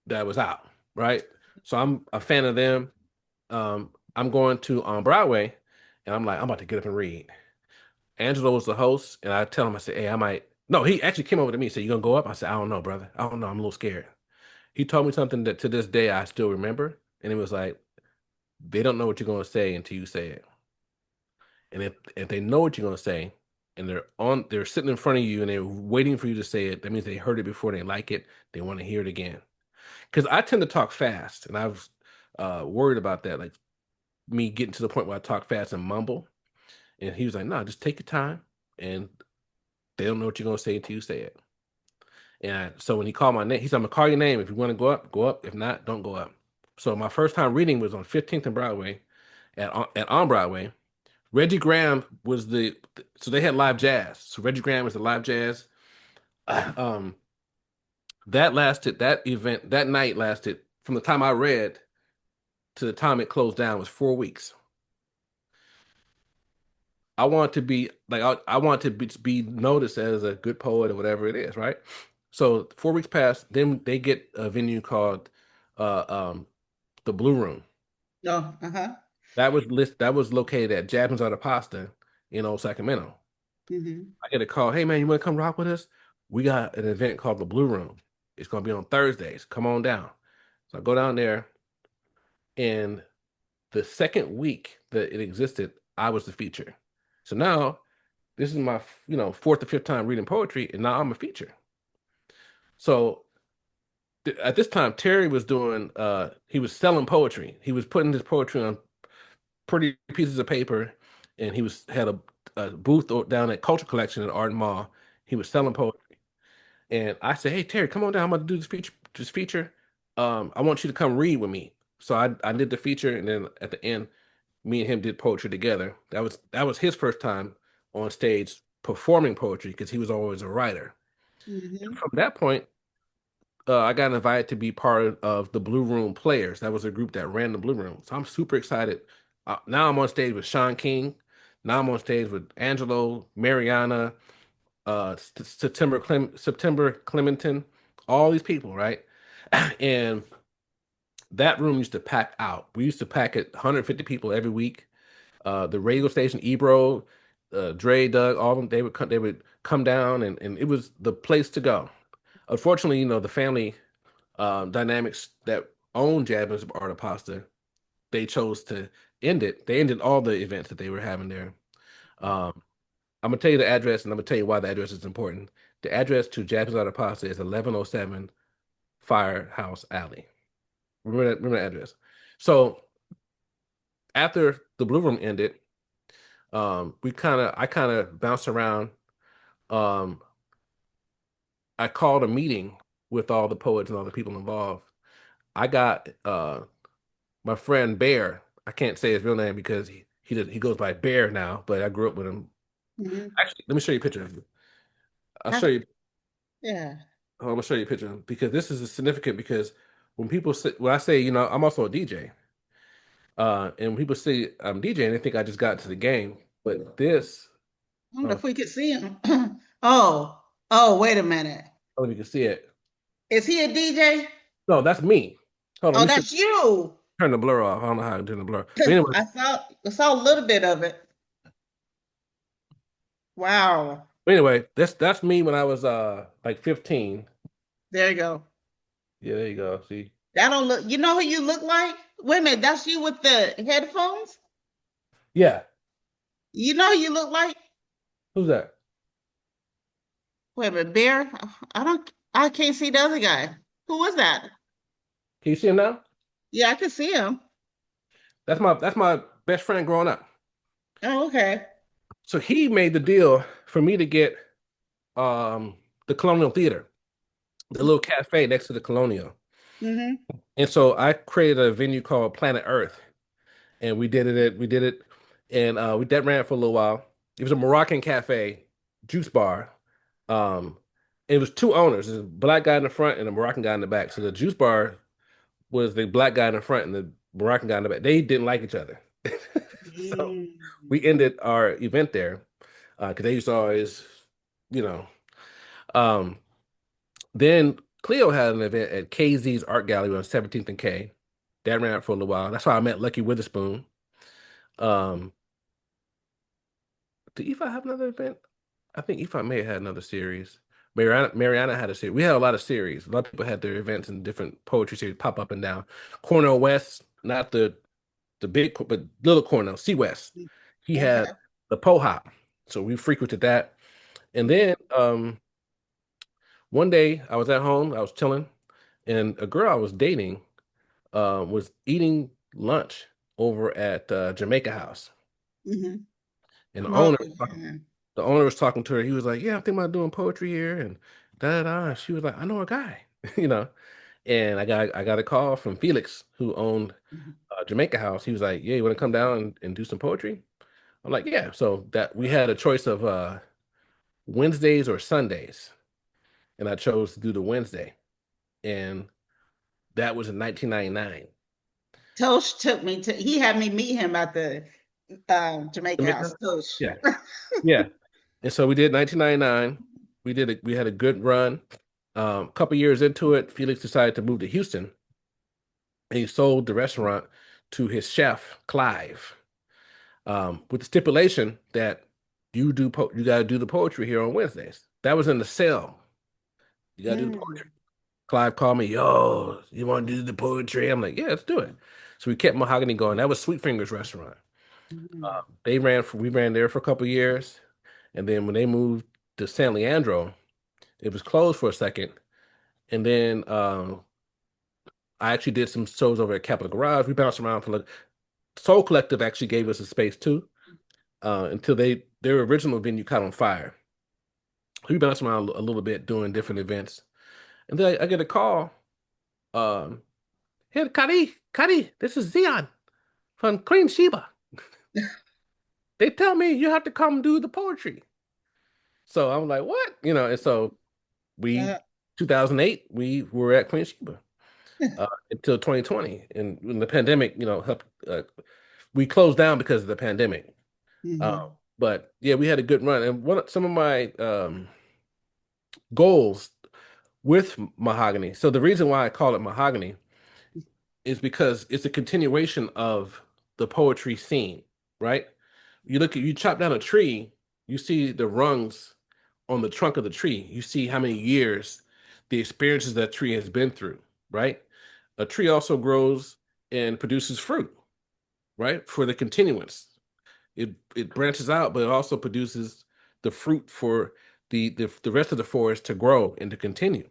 that was out, right? So I'm a fan of them. I'm going to On Broadway, and I'm like, I'm about to get up and read. Angelo was the host, and I tell him, I said, hey, I might. No, he actually came over to me and said, you gonna go up? I said, I don't know, brother. I don't know. I'm a little scared. He told me something that to this day I still remember, and it was like, they don't know what you're gonna say until you say it. And if they know what you're gonna say, and they're sitting in front of you and they're waiting for you to say it, that means they heard it before, they like it, they want to hear it again. Because I tend to talk fast, and I was worried about that, like me getting to the point where I talk fast and mumble. And he was like, "No, just take your time, and they don't know what you're gonna say until you say it." And so when he called my name, he said, "I'm gonna call your name. If you want to go up, go up. If not, don't go up." So my first time reading was on 15th and Broadway at on Broadway. Reggie Graham was so they had live jazz. So Reggie Graham was the live jazz. Um, that event that night lasted from the time I read to the time it closed down was 4 weeks. I want to be like I want to be noticed as a good poet or whatever it is, right? So 4 weeks pass, then they get a venue called uh um the Blue Room. Oh, uh-huh. That was located at Jasmine's Art of Pasta in Old Sacramento. Hmm. I get a call, hey man, you want to come rock with us? We got an event called the Blue Room. It's gonna be on Thursdays. Come on down. So I go down there, and the second week that it existed, I was the feature. So now this is my fourth or fifth time reading poetry, and now I'm a feature. So at this time, Terry was doing he was selling poetry. He was putting his poetry on pretty pieces of paper, and he was had a booth down at Culture Collection at Art Mall. He was selling poetry. And I said, "Hey Terry, come on down. I'm going to do this feature. This feature. I want you to come read with me." So I did the feature, and then at the end, me and him did poetry together. That was his first time on stage performing poetry because he was always a writer. Hmm. From that point, I got invited to be part of the Blue Room Players. That was a group that ran the Blue Room. So I'm super excited. Now I'm on stage with Sean King. Now I'm on stage with Angelo, Mariana, September Clementon, all these people, right? And that room used to pack out. We used to pack it 150 people every week. The radio station, Ebro, Dre, Doug, all of them, they would come down, and it was the place to go. Unfortunately, the family dynamics that own Jabba's Art of Pasta, they chose to end it. They ended all the events that they were having there. Um, I'm gonna tell you the address, and I'm gonna tell you why the address is important. The address to Japanese Auto Pasta is 1107 Firehouse Alley. Remember that address. So after the Blue Room ended, I kind of bounced around. Um, I called a meeting with all the poets and all the people involved. I got my friend Bear. I can't say his real name because he goes by Bear now, but I grew up with him. Hmm. Actually, let me show you a picture of him. I'll show That's, you. yeah. I'm gonna show you a picture of him because this is significant because when I say, I'm also a DJ. And when people say I'm DJing, they think I just got into the game. But this, I wonder uh, if we could see him. Oh, oh, wait a minute. I don't know if you can see it. Is he a DJ? No, that's me. Hold on, Oh, let me that's you. turn the blur off. I don't know how to turn the blur. But anyway, I saw a little bit of it. Wow. that's me when I was like 15. There you go. Yeah, there you go. See? That don't look, you know who you look like? Wait a minute, that's you with the headphones? Yeah. You know who you look like? Who's that? Wait a minute, Bear? I can't see the other guy. Who was that? Can you see him now? Yeah, I can see him. That's my best friend growing up. Oh, okay. So he made the deal for me to get um the Colonial Theater, the little cafe next to the Colonial. Mm-hmm. And so I created a venue called Planet Earth, and we did it, and that ran for a little while. It was a Moroccan cafe, juice bar. Um, It was two owners, a black guy in the front and a Moroccan guy in the back. So the juice bar was the black guy in the front and the Moroccan guy in the back. They didn't like each other. So we Mm. ended our event there because they used to always, you know. Um, then Cleo had an event at KZ's Art Gallery on 17th and K. That ran for a little while. That's how I met Lucky Witherspoon. Um, did Ifa have another event? I think Ifa may have had another series. Mariana had a series. We had a lot of series. A lot of people had their events and different poetry series pop up and down. Cornell West, not the big, but little Cornell, C West. He had Okay. the Po Hop, so we frequented that. And then one day I was at home, I was chilling, and a girl I was dating was eating lunch over at Jamaica House, Mm-hmm. and Oh, yeah. the owner was talking to her. He was like, "Yeah, I'm thinking about doing poetry here," and da da da. She was like, "I know a guy," you know. And I got a call from Felix, who owned Mhm. Jamaica House. He was like, "Yeah, you want to come down and do some poetry?" I'm like, "Yeah." So that we had a choice of Wednesdays or Sundays, and I chose to do the Wednesday, and that was in 1999. Tosh took me to, he had me meet him at the Jamaica Jamaica? House. Tosh. Yeah, yeah. And so we did 1999. We had a good run. A couple years into it, Felix decided to move to Houston, and he sold the restaurant to his chef, Clive, with the stipulation that you got to do the poetry here on Wednesdays. That was in the sale. You got to do the Mm. poetry. Clive called me, yo, you want to do the poetry? I'm like, yeah, let's do it. So we kept Mahogany going. That was Sweet Fingers restaurant. Mm. We ran there for a couple years, and then when they moved to San Leandro, it was closed for a second. And then I actually did some shows over at Capitol Garage. We bounced around for like Soul Collective actually gave us a space too, until their original venue caught on fire. We bounced around a little bit doing different events, and then I get a call. Um, Hey, Kari, this is Zion from Queen Sheba. They tell me you have to come do the poetry. So I'm like, what? And so we, Uh, 2008, we were at Queen Sheba until 2020. And when the pandemic, helped, we closed down because of the pandemic. Uh, mhm. but yeah, we had a good run. And some of my goals with Mahogany. So the reason why I call it Mahogany is because it's a continuation of the poetry scene, right? You chop down a tree, you see the rungs on the trunk of the tree. You see how many years the experiences that tree has been through, right? A tree also grows and produces fruit, right? For the continuance. It branches out, but it also produces the fruit for the rest of the forest to grow and to continue.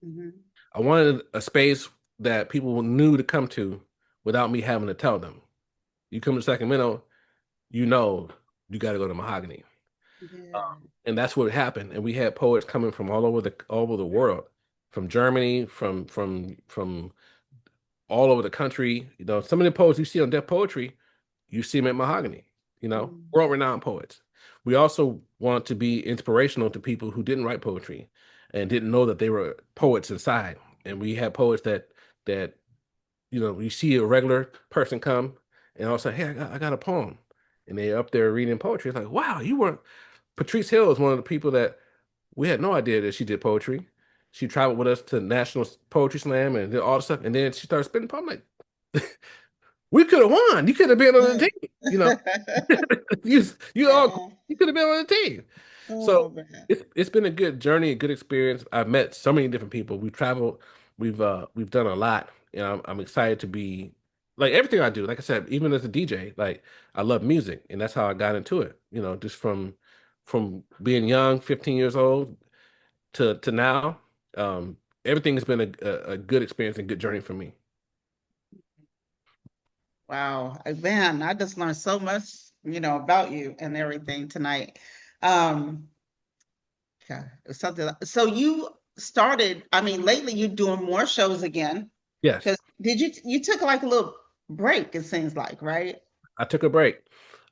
Mhm. I wanted a space that people knew to come to without me having to tell them. You come to Sacramento, you know you got to go to Mahogany. Yeah. And that's what happened. And we had poets coming from all over the world, from Germany, from all over the country. Some of the poets you see on Deaf Poetry, you see them at Mahogany. Mm. World-renowned poets. We also want to be inspirational to people who didn't write poetry and didn't know that they were poets inside. And we have poets that you see a regular person come and I'll say, "Hey, I got a poem," and they're up there reading poetry. It's like, wow, you weren't. Patrice Hill is one of the people that we had no idea that she did poetry. She traveled with us to National Poetry Slam and did all the stuff, and then she started spitting poems. Like, we could have won. You could have been on the team. You all Yeah. you could have been on the team. So Oh man. it's been a good journey, a good experience. I've met so many different people. We've traveled, we've done a lot, and I'm excited to be like everything I do. Like I said, even as a DJ, like I love music, and that's how I got into it. Just from being young, 15 years old to now. Everything has been a good experience and good journey for me. Wow. Man, I just learned so much, about you and everything tonight. Um, yeah, it was something. So you started, I mean, lately you're doing more shows again. Yes, Because you took like a little break, it seems like, right? I took a break.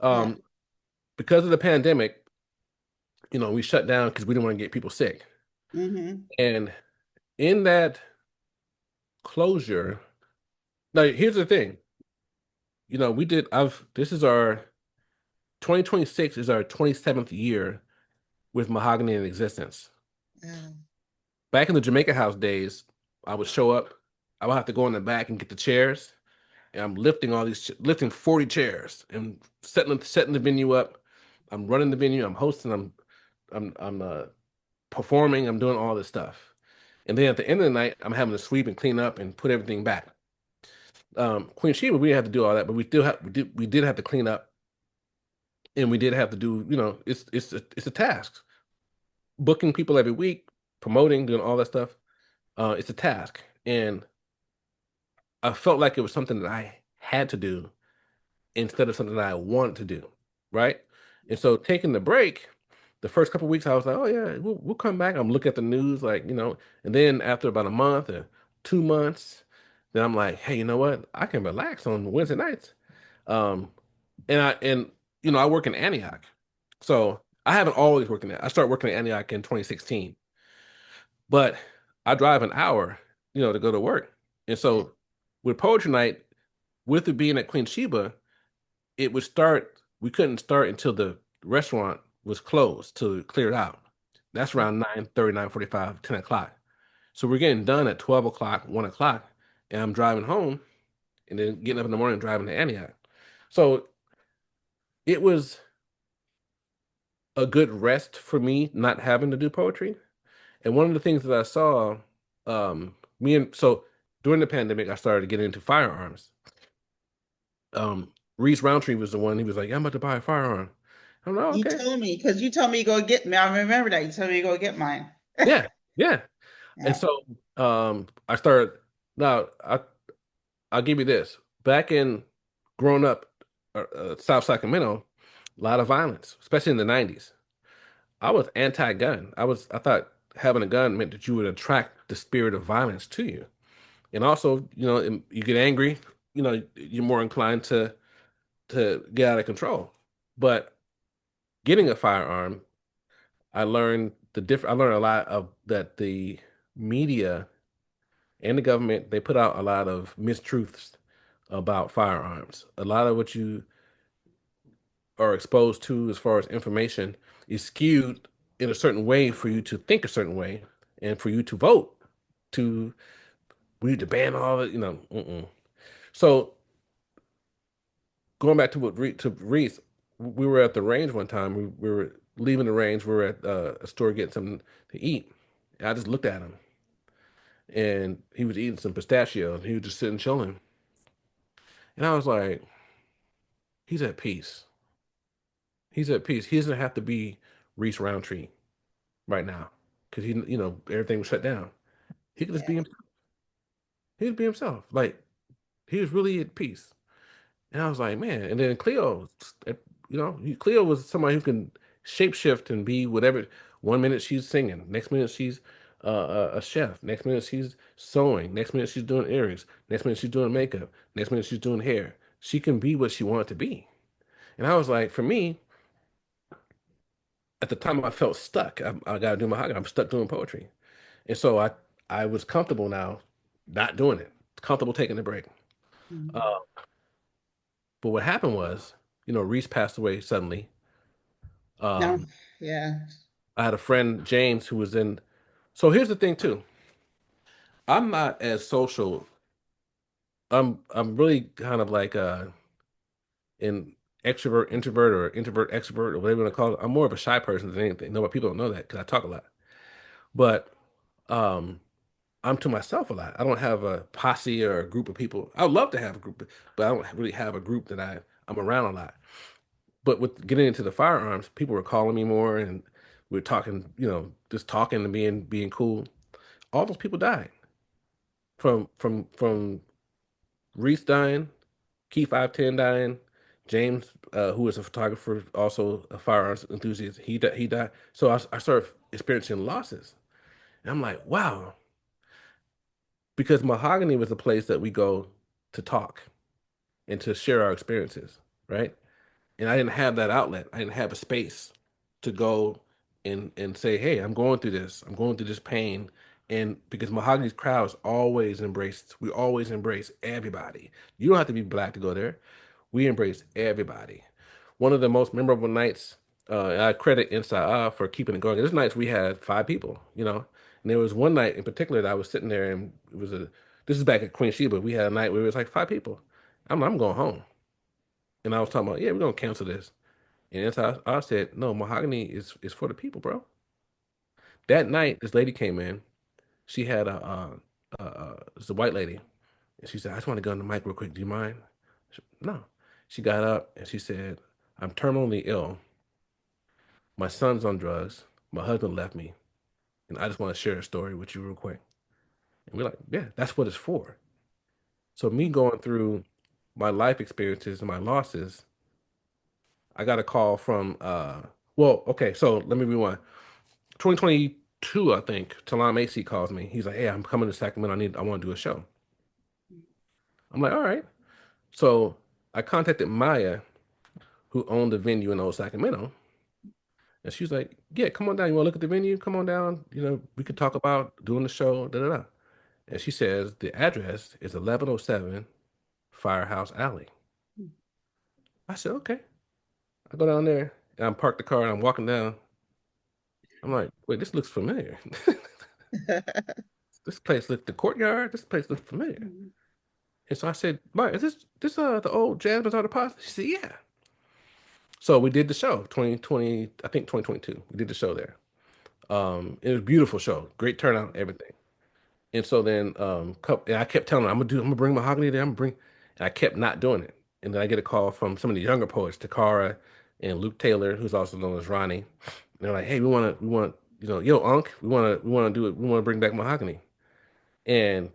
Yeah. Because of the pandemic, we shut down because we didn't want to get people sick. Mm-hmm. And in that closure, now here's the thing. We did I've this is our 2026 is our 27th year with Mahogany in existence. Yeah. Back in the Jamaica House days, I would show up, I would have to go in the back and get the chairs, and I'm lifting lifting 40 chairs and setting the venue up. I'm running the venue, I'm hosting, I'm performing, I'm doing all this stuff. And then at the end of the night, I'm having to sweep and clean up and put everything back. Queen Sheba, we didn't have to do all that, but we did have to clean up, and we did have to do, it's a task. Booking people every week, promoting, doing all that stuff. It's a task. And I felt like it was something that I had to do instead of something that I wanted to do, right? And so taking the break, the first couple of weeks, I was like, oh yeah, we'll come back. I'm looking at the news, like, and then after about a month or 2 months, then I'm like, hey, you know what? I can relax on Wednesday nights. Um, and I work in Antioch, so I haven't always worked in that. I started working in Antioch in 2016, but I drive an hour, to go to work. And so with poetry night, with it being at Queen Sheba, it would start. We couldn't start until the restaurant was closed, till it cleared out. That's around 9:30, 9:45, 10 o'clock. So we're getting done at 12 o'clock, 1 o'clock, and I'm driving home, and then getting up in the morning and driving to Antioch. So it was a good rest for me not having to do poetry. And one of the things that I saw, me and so during the pandemic, I started getting into firearms. Reese Roundtree was the one. He was like, "I'm about to buy a firearm." I'm like, "Oh, You okay, told me because you told me to go get me. I remember that. You told me to go get mine. yeah, yeah." And Yeah. so, I started. Now, I'll give you this. Back in growing up, South Sacramento, a lot of violence, especially in the '90s. I was anti-gun. I thought having a gun meant that you would attract the spirit of violence to you. And also, you get angry, you're more inclined to get out of control. But getting a firearm, I learned a lot of that the media and the government, they put out a lot of mistruths about firearms. A lot of what you are exposed to as far as information is skewed in a certain way for you to think a certain way and for you to vote to we need to ban all it, mm-mm. So going back to to Reese, we were at the range one time. We were leaving the range. We were at a store getting something to eat. And I just looked at him, and he was eating some pistachio, and he was just sitting chilling. And I was like, he's at peace. He's at peace. He doesn't have to be Reese Roundtree right now because everything was shut down. He could just be Yeah. himself. He could be himself. Like he was really at peace. And I was like, man. And then Cleo, Cleo was somebody who can shapeshift and be whatever. One minute she's singing, next minute she's a chef, next minute she's sewing, next minute she's doing earrings, next minute she's doing makeup, next minute she's doing hair. She can be what she wanted to be. And I was like, for me, at the time, I felt stuck. I got to do my hobby. I'm stuck doing poetry, and so I was comfortable now, not doing it. Comfortable taking a break. Mhm. Uh, but what happened was, Reese passed away suddenly. No. Um, Yeah. I had a friend, James, who was in. So here's the thing, too. I'm not as social. I'm really kind of like an extrovert, introvert, or introvert, extrovert, or whatever you want to call it. I'm more of a shy person than anything. No, but people don't know that because I talk a lot. But um, I'm to myself a lot. I don't have a posse or a group of people. I would love to have a group, but I don't really have a group that I'm around a lot. But with getting into the firearms, people were calling me more, and we are talking, just talking and being cool. All those people died from Reese dying, Key 510 dying, James, who is a photographer, also a firearms enthusiast. He died. So I started experiencing losses, and I'm like, wow, because Mahogany was a place that we go to talk and to share our experiences, right? And I didn't have that outlet. I didn't have a space to go. and say, hey, I'm going through this. I'm going through this pain. And because Mahogany's crowds always embraced, we always embrace everybody. You don't have to be black to go there. We embrace everybody. One of the most memorable nights, and I credit Inside for keeping it going. There's nights we had 5 people, and there was one night in particular that I was sitting there, and this is back at Queen Sheba. We had a night where it was like 5 people. I'm going home, and I was talking about, yeah, we're gonna cancel this. And Inside said, no, Mahogany is for the people, bro. That night, this lady came in. She had it's a white lady, and she said, I just want to go on the mic real quick. Do you mind? No. She got up and she said, I'm terminally ill. My son's on drugs. My husband left me. And I just want to share a story with you real quick. And we're like, yeah, that's what it's for. So me going through my life experiences and my losses, I got a call from well, okay, so let me rewind. 2022, I think, Talam AC calls me. He's like, hey, I'm coming to Sacramento. I want to do a show. I'm like, all right. So I contacted Maya, who owned the venue in Old Sacramento. And she was like, yeah, come on down. You want to look at the venue? Come on down. We could talk about doing the show. Da da da. And she says the address is 1107 Firehouse Alley. I said, okay. I go down there and I'm parked the car and I'm walking down. I'm like, wait, this looks familiar. This place looked the courtyard. This place looks familiar. And so I said, Mike, is this the old Jazz Bazaar Deposit? She said, yeah. So we did the show 2020, I think 2022. We did the show there. It was a beautiful show, great turnout, everything. And so then, and I kept telling her, I'm gonna bring Mahogany there. I'm gonna bring, and I kept not doing it. And then I get a call from some of the younger poets, Takara and Luke Taylor, who's also known as Ronnie. And they're like, hey, we want, yo, Unc, we want to do it. We want to bring back Mahogany. And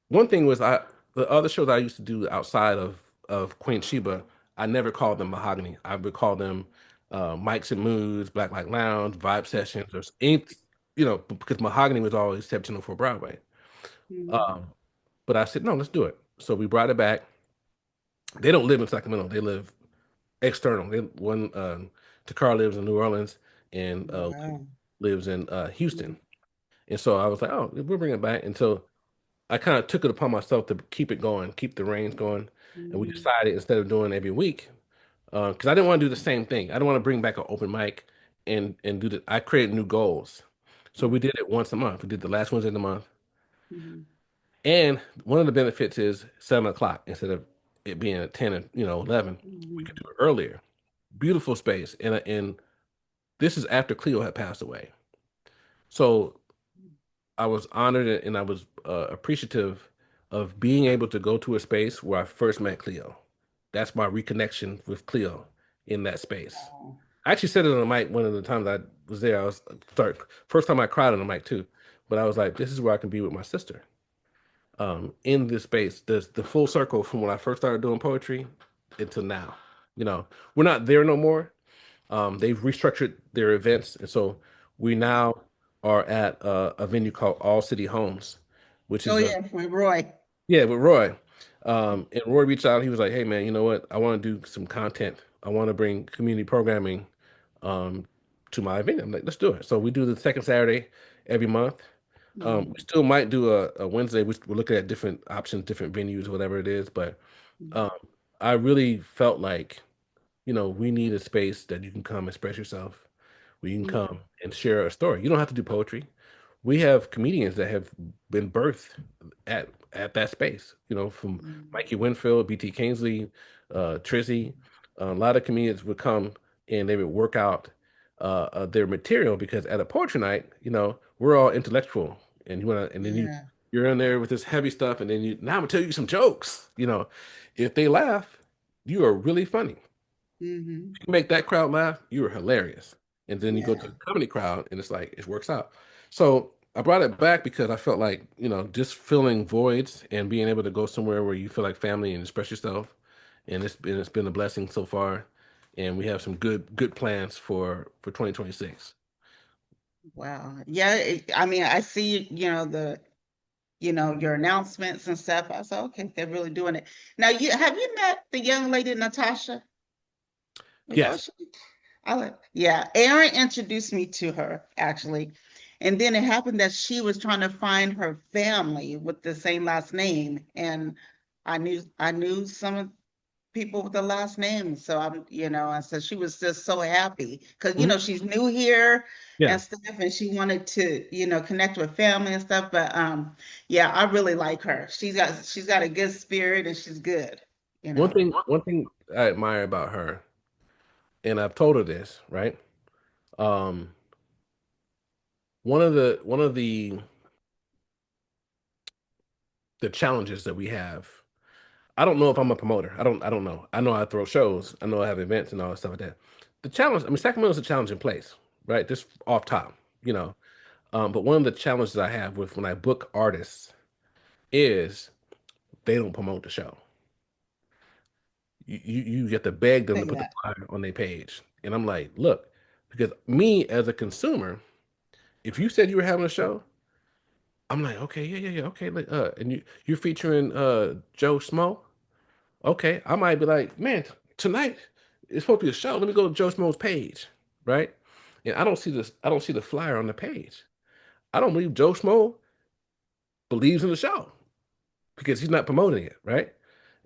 one thing was the other shows I used to do outside of Queen Sheba, I never called them Mahogany. I would call them Mics and Moods, Black Light Lounge, Vibe Sessions, or any, because Mahogany was always exceptional for Broadway. Um, but I said, no, let's do it. So we brought it back. They don't live in Sacramento. They live external. Takar lives in New Orleans and Wow. lives in Houston. And so I was like, oh, we'll bring it back. And so I kind of took it upon myself to keep it going, keep the reins going. And we Mhm. decided instead of doing every week, because I didn't want to do the same thing. I didn't want to bring back an open mic and do the. I created new goals, so we did it once a month. We did the last Wednesday of the month, Mhm. and one of the benefits is 7 o'clock instead of it being at 10 and 11. We could Mhm. do it earlier. Beautiful space, and this is after Cleo had passed away. So I was honored and I was appreciative of being able to go to a space where I first met Cleo. That's my reconnection with Cleo in that space. Wow. I actually said it on the mic one of the times I was there. I was sorry, first time I cried on the mic too, but I was like, this is where I can be with my sister. In this space, the full circle from when I first started doing poetry until now. You know, we're not there no more. They've restructured their events, and so we now are at a venue called All City Homes, which Oh is a yeah, with Roy. yeah with Roy. And Roy reached out. He was like, "Hey man, you know what? I want to do some content. I want to bring community programming um, to my event." I'm like, "Let's do it." So we do the second Saturday every month. We Mhm. still might do a Wednesday. We're looking at different options, different venues, whatever it is. But um, I really felt like we need a space that you can come express yourself, where you can Mhm. come and share a story. You don't have to do poetry. We have comedians that have been birthed at that space, from Mhm. Mikey Winfield, BT Kingsley, Trizzy. A lot of comedians would come and they would work out their material because at a poetry night, we're all intellectual and and then Yeah. you're in there with this heavy stuff and then now I'm gonna tell you some jokes. If they laugh, you are really funny. Hmm. You make that crowd laugh, you are hilarious. And then you go to Yeah. the comedy crowd and it's like it works out. So I brought it back because I felt like, just filling voids and being able to go somewhere where you feel like family and express yourself. And it's been a blessing so far. And we have some good plans for 2026. Wow. Yeah. I mean, I see, your announcements and stuff. I said, okay, they're really doing it. Now, have you met the young lady, Natasha Yes. Negotiate? Yeah, Aaron introduced me to her actually. And then it happened that she was trying to find her family with the same last name. And I knew some people with the last name. So and so she was just so happy because, Mhm. she's new here Yeah. and stuff, and she wanted to, connect with family and stuff. But yeah, I really like her. She's got a good spirit and she's good, you know. One thing I admire about her, and I've told her this, right? Um, one of the challenges that we have. I don't know if I'm a promoter. I don't know. I know I throw shows. I know I have events and all that stuff like that. The challenge, I mean, Sacramento is a challenging place, right? Just off top, you know. But one of the challenges I have with when I book artists is they don't promote the show. You get to beg them to put the Yeah. flyer on their page. And I'm like, look, because me as a consumer, if you said you were having a show, I'm like, okay, yeah, okay, like, and you're featuring Joe Smo, okay, I might be like, man, tonight it's supposed to be a show. Let me go to Joe Smo's page, right? And I don't see this. I don't see the flyer on the page. I don't believe Joe Smo believes in the show because he's not promoting it, right?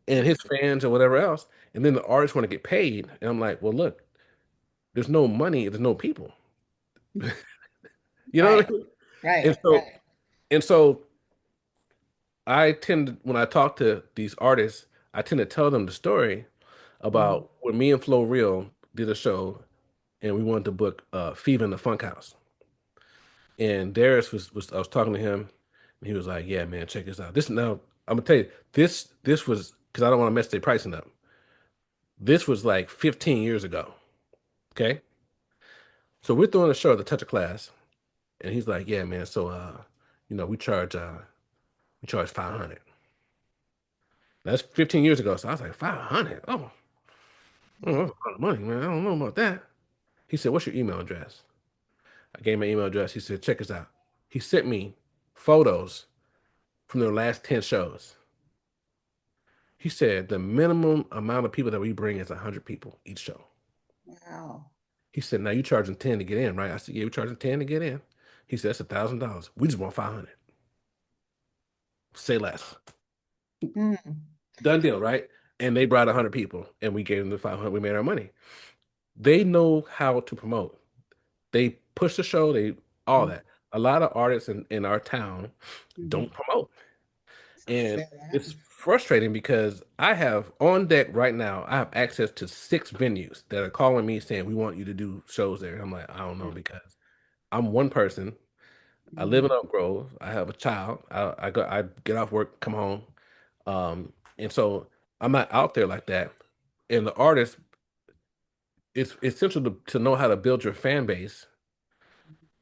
And his fans or whatever else. And then the artists want to get paid, and I'm like, well, look, there's no money, there's no people. You know what Right, I mean? And right, so, and so I tend to, when I talk to these artists, I tend to tell them the story mhm, about when me and Flo Real did a show and we wanted to book Fever in the Funk House. And Darius was I was talking to him and he was like, yeah, man, check this out. This now I'm gonna tell you, this was because I don't want to mess their pricing up. This was like 15 years ago. Okay. So we're throwing a show at the Touch of Class, and he's like, yeah, man, so we charge 500. That's 15 years ago. So I was like, 500? Oh, that's a lot of money, man. I don't know about that. He said, what's your email address? I gave him my email address. He said, check this out. He sent me photos from their last 10 shows. He said the minimum amount of people that we bring is 100 people each show. wow. He said, now you charging 10 to get in, right? I said, yeah, we're charging 10 to get in. He said, that's $1,000. We just want 500. Say less. Mm, Done deal, right? And they brought 100 people and we gave them the 500. We made our money. They know how to promote. They push the show, all mm, that. A lot of artists in our town mhm. don't promote. And Say that. it's frustrating because I have on deck right now, I have access to 6 venues that are calling me saying, we want you to do shows there. I'm like, I don't know because I'm one person. I live in Mhm, Oak Grove. I have a child. I get off work, come home. And so I'm not out there like that. And the artist, it's essential to know how to build your fan base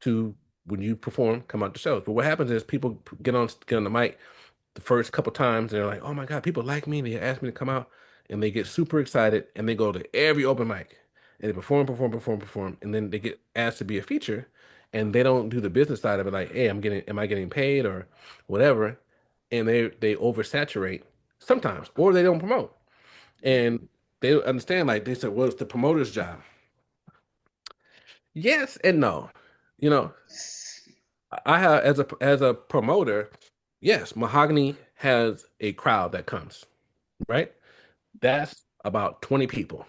to when you perform, come out to shows. But what happens is people get on the mic the first couple times, and they're like, "Oh my God, people like me." And they ask me to come out, and they get super excited, and they go to every open mic, and they perform, and then they get asked to be a feature, and they don't do the business side of it, like, "Hey, am I getting paid or whatever?" And they oversaturate sometimes, or they don't promote, and they understand like they said, "Well, it's the promoter's job." Yes and no. You know, I have as a promoter, yes, Mahogany has a crowd that comes, right? That's about 20 people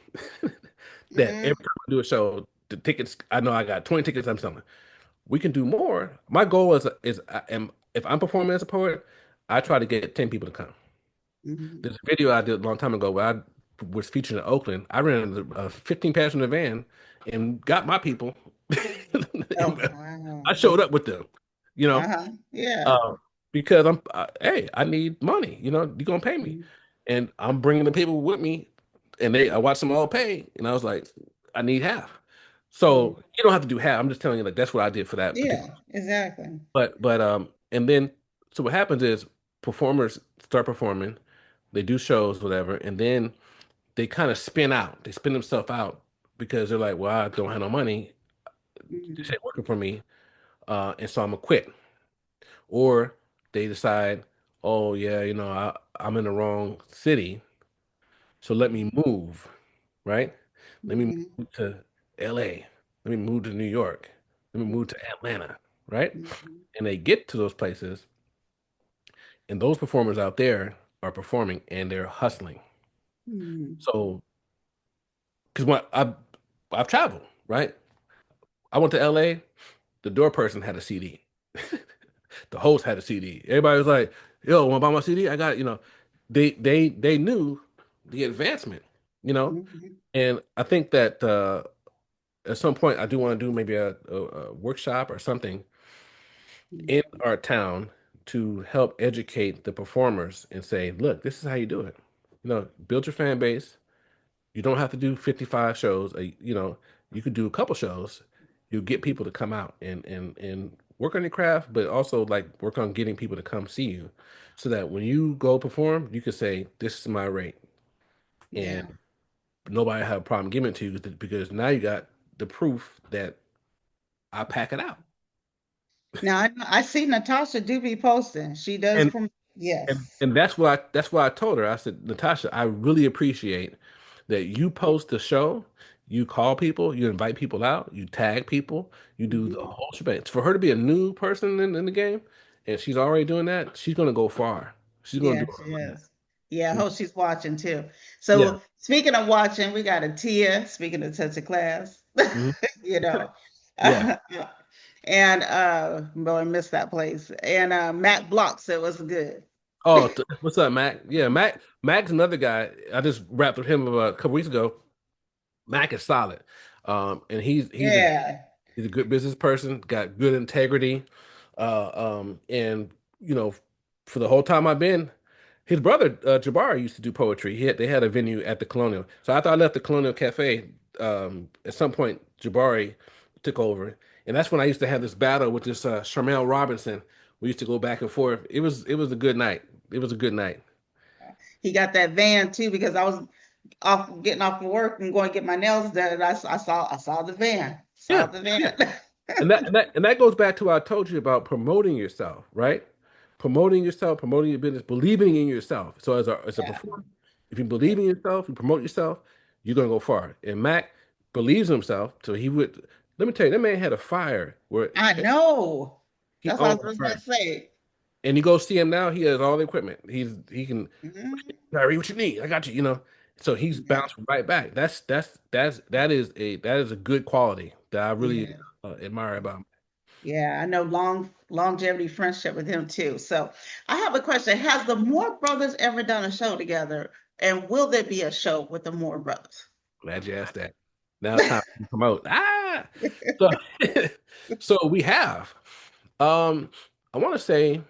that every mhm, time I do a show, the tickets, I know I got 20 tickets I'm selling. We can do more. My goal is if I'm performing as a poet, I try to get 10 people to come. mhm. There's a video I did a long time ago where I was featured in Oakland. I rented a 15 passenger van and got my people. Oh, wow. I showed up with them, you know. Uh-huh. Yeah. Uh, because hey, I need money. You know, you're gonna pay me, Mhm, and I'm bringing the people with me, and I watched them all pay, and I was like, I need half. mhm. So you don't have to do half. I'm just telling you, like that's what I did for that particular. Yeah, exactly. And then so what happens is performers start performing, they do shows, whatever, and then they kind of spin out. They spin themselves out because they're like, well, I don't have no money. This Mhm, ain't working for me, and so I'm gonna quit. Or they decide, oh yeah, I'm in the wrong city, so let me move, right? Let me mhm, move to. LA. Let me move to New York. Let me move to Atlanta, right? Mhm. And they get to those places, and those performers out there are performing and they're hustling. Mhm. So, because when I've traveled, right? I went to LA, the door person had a CD. The host had a CD. Everybody was like, "Yo, want to buy my CD? I got it." They knew the advancement, Mhm. and I think that at some point I do want to do maybe a workshop or something Mhm. in our town to help educate the performers and say, "Look, this is how you do it. Build your fan base. You don't have to do 55 shows. You could do a couple shows. You get people to come out and work on your craft, but also like work on getting people to come see you, so that when you go perform, you can say, 'This is my rate,' Yeah. and nobody have a problem giving it to you because now you got the proof that I pack it out." Now I see Natasha do be posting. She does And from and yes. and that's why I told her. I said, "Natasha, I really appreciate that you post the show, you call people, you invite people out, you tag people, you do the Mhm. whole shebang." For her to be a new person in the game, and she's already doing that, she's gonna go far. She's gonna do Yeah, she is. Yeah, I it. hope she's watching too. Yeah. So speaking of watching, we got a Tia, speaking of touch of class, Mhm. you know. Yeah. And well, I missed that place. And Matt Block said it was good. Oh, what's up, Mac? Yeah, Mac's another guy. I just wrapped with him about a couple weeks ago. Mac is solid. And Yeah. he's a good business person, got good integrity. And you know, for the whole time I've been, his brother Jabari used to do poetry. They had a venue at the Colonial. So after I left the Colonial Cafe, at some point Jabari took over, and that's when I used to have this battle with this Sharmell Robinson. We used to go back and forth. It was a good night. It was a good night. He got that van too because I was off getting off of work and going to get my nails done. And I saw the van. Saw Yeah, the yeah. van. And that goes back to what I told you about promoting yourself, right? Promoting yourself, promoting your business, believing in yourself. So as a Yeah. performer, if you believe in yourself, you promote yourself, you're gonna go far. And Mac believes in himself, so he would. Let me tell you, that man had a fire where I know. he That's what I owned a was going to fire. say. And you go see him now, he has all the equipment. He can, Mhm. Larry, what you need? I got you. So he's Yeah. bounced right back. That is a good quality that I really Yeah. admire about him. Yeah, I know longevity friendship with him too. So I have a question. Has the Moore brothers ever done a show together? And will there be a show with the Moore brothers? Glad you asked that. Now it's time to promote. So so we have. Um, I want to say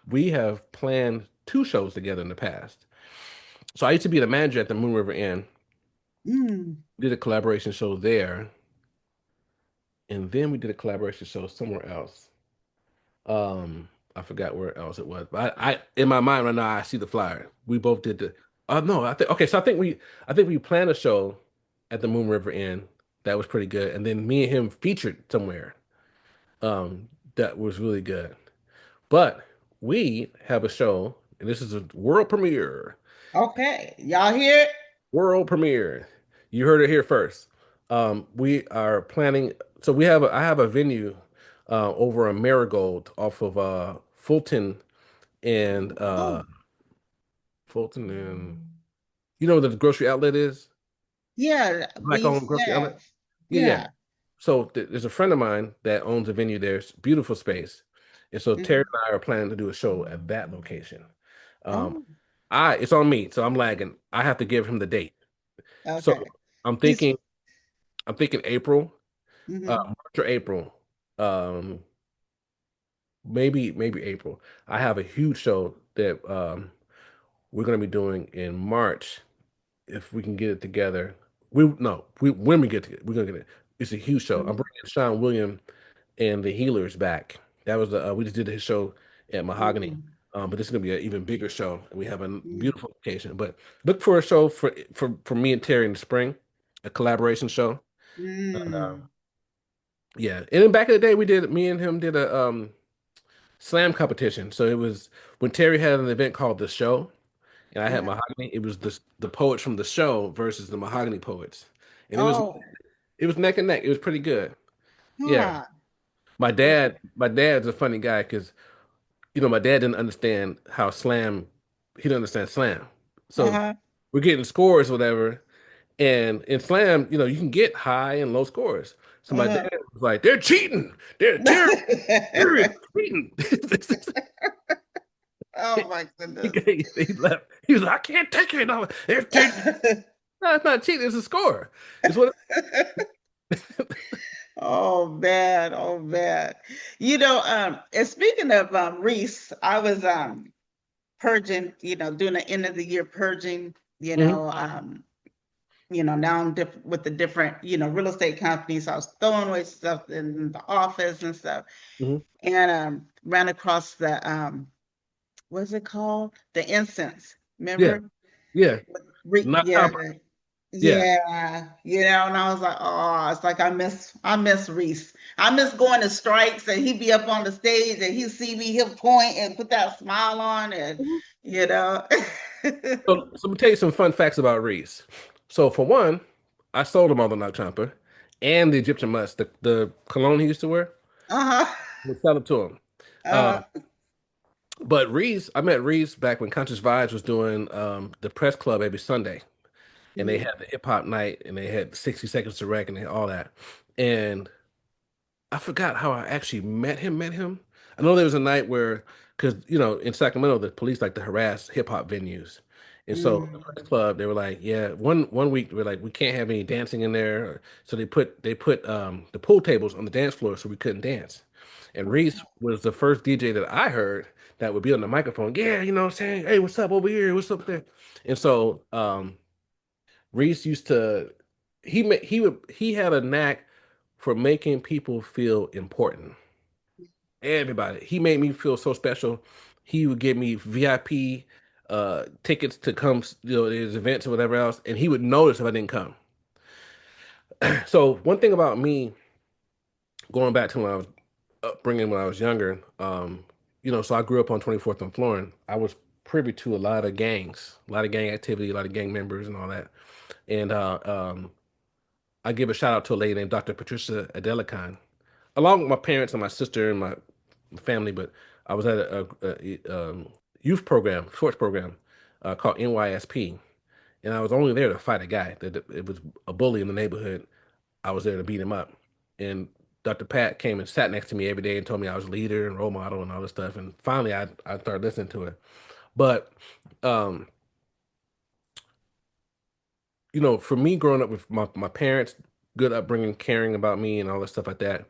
we have planned two shows together in the past. So I used to be the manager at the Moon River Inn. Mm. Did a collaboration show there, and then we did a collaboration show somewhere else. I forgot where else it was, but I in my mind right now I see the flyer. We both did the. No, I think okay. So I think we planned a show at the Moon River Inn that was pretty good, and then me and him featured somewhere. That was really good. But we have a show, and this is a world premiere. Okay. Y'all hear it? World premiere. You heard it here first. We are planning. So I have a venue over on Marigold off of and Oh, Fulton and you know where the grocery outlet is? yeah. We Black owned used to grocery outlet. have. Yeah, yeah. Yeah. So there's a friend of mine that owns a venue there. It's a beautiful space. And so Terry Mhm. and I are planning to do a show at that location. Um, Oh, it's on me, so I'm lagging. I have to give him the date. So okay. I'm He's thinking, I'm thinking April, mhm. March or April. Um, maybe April. I have a huge show that we're gonna be doing in March if we can get it together. We no, we when we get to we're gonna get it. It's a huge show. I'm Mhm. bringing Sean William and the Healers back. That was we just did his show at Mahogany. Mhm. But this is gonna be an even bigger show, and we have a Mhm. beautiful location. But look for a show for me and Terry in the spring, a collaboration show. Mm. Yeah, and then back in the day, me and him did a slam competition. So it was when Terry had an event called The Show, and I had Yeah. mahogany. It was the poets from the show versus the mahogany poets, and Oh, it was neck and neck. It was pretty good. Yeah, huh. my dad's a funny guy because my dad didn't understand how slam. He didn't understand slam, so Uh-huh. we're getting scores or whatever. And in slam, you can get high and low scores. So my Uh-huh. dad was like, "They're cheating. They're serious cheating." Oh my He, goodness. he left. He was like, "I can't take it. No, no, it's not cheating. It's a score. It's what." Oh man, oh man. And speaking of Reese, I was purging, doing the end of the year purging, Mhm, now I'm with the different, real estate companies. I was throwing away stuff in the office and stuff. mhm. And ran across the what's it called? The incense. Yeah, Remember? yeah, not Yeah, copper. Yeah. yeah, and I was like, oh, it's like I miss Reese. I miss going to strikes and he'd be up on the stage and he'd see me, he'll point and put that smile on and Mhm. you know. So let me tell you some fun facts about Reese. So for one, I sold him all the Nut Chomper and the Egyptian Musk, the cologne he used to wear. Uh-huh. I would sell it to him. Uh, Um, but Reese, I met Reese back when Conscious Vibes was doing the press club every Sunday, and they mm, had the hip hop night, and they had 60 Seconds to Wreck and all that. And I forgot how I actually met him. I know there was a night where, because in Sacramento, the police like to harass hip hop venues, and so the mm, press club they were like, yeah, one week they were like, we can't have any dancing in there, so they put the pool tables on the dance floor so we couldn't dance. And Reese was the first DJ that I heard that would be on the microphone, yeah, saying, hey, what's up over here, what's up there, and so Reese used to he had a knack for making people feel important. Everybody. He made me feel so special. He would give me VIP tickets to come, his events or whatever else, and he would notice if I didn't come. So one thing about me, going back to when I was upbringing when I was younger, so I grew up on 24th and Florin. I was privy to a lot of gangs, a lot of gang activity, a lot of gang members and all that. And I give a shout out to a lady named Dr. Patricia Adelicon, along with my parents and my sister and my family. But I was at a youth program, sports program called NYSP, and I was only there to fight a guy. That it was a bully in the neighborhood. I was there to beat him up, and Dr. Pat came and sat next to me every day and told me I was a leader and role model and all this stuff. And finally, I started listening to it. But um, for me growing up with my parents, good upbringing, caring about me and all that stuff like that,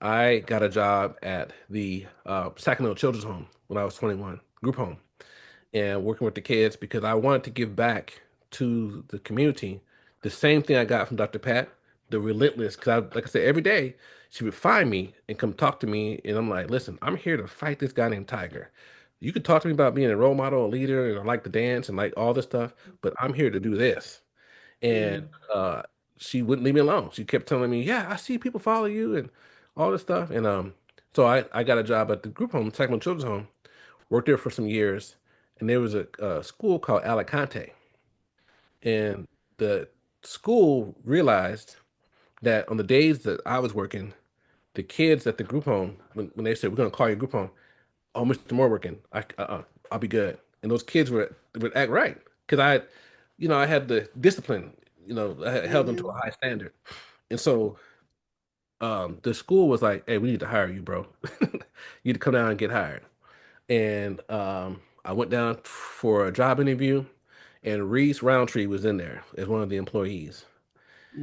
I got a job at the Sacramento Children's Home when I was 21, group home, and working with the kids because I wanted to give back to the community the same thing I got from Dr. Pat, the relentless, because like I said, every day she would find me and come talk to me, and I'm like, listen, I'm here to fight this guy named Tiger. You could talk to me about being a role model, a leader, and I like to dance and like all this stuff, but I'm here to do this. And mm, uh, she wouldn't leave me alone. She kept telling me, "Yeah, I see people follow you and all this stuff." And so I got a job at the group home, Sacramento Children's Home. Worked there for some years, and there was a school called Alicante, and the school realized that on the days that I was working, the kids at the group home, when they said we're gonna call you group home, oh, Mr. Moore working, I'll be good. And those kids would act right because I had the discipline, I had held them to a mhm, high standard. And so the school was like, hey, we need to hire you, bro. You need to come down and get hired. And I went down for a job interview, and Reese Roundtree was in there as one of the employees.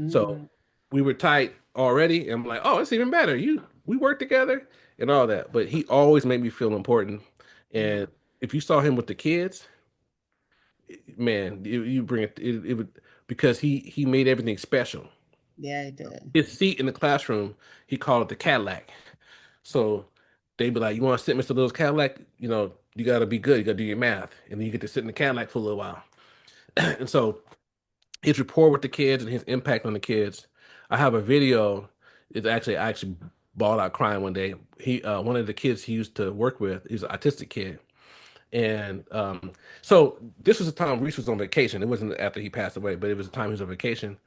So mm, we were tight already. And I'm like, oh, it's even better. We work together and all that. But he always made me feel important. mm. And if you saw him with the kids, man, you bring it would because he made everything special. Yeah, I did. His seat in the classroom, he called it the Cadillac. So they'd be like, "You want to sit in Mr. Little's Cadillac? You got to be good. You got to do your math, and then you get to sit in the Cadillac for a little while." And so his rapport with the kids and his impact on the kids. I have a video. I actually bawled out crying one day. One of the kids he used to work with, he's an autistic kid, And so this was the time Reese was on vacation. It wasn't after he passed away, but it was the time he was on vacation.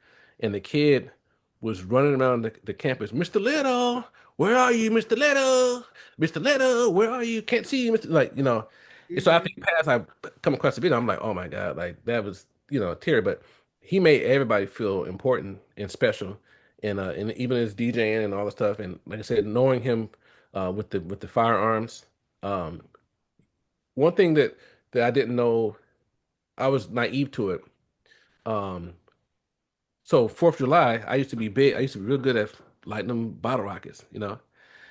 And the kid was running around the campus, Mr. Little, where are you, Mr. Little? Mr. Little, where are you? Can't see you, Mr. Like, you know. And so after Hmm. he passed, I come across the video. I'm like, oh my God, like that was, Terry. But he made everybody feel important and special. And even his DJing and all the stuff. And like I said, knowing him with the firearms. One thing that I didn't know, I was naive to it. Um, so Fourth of July, I used to be big. I used to be real good at lighting them bottle rockets.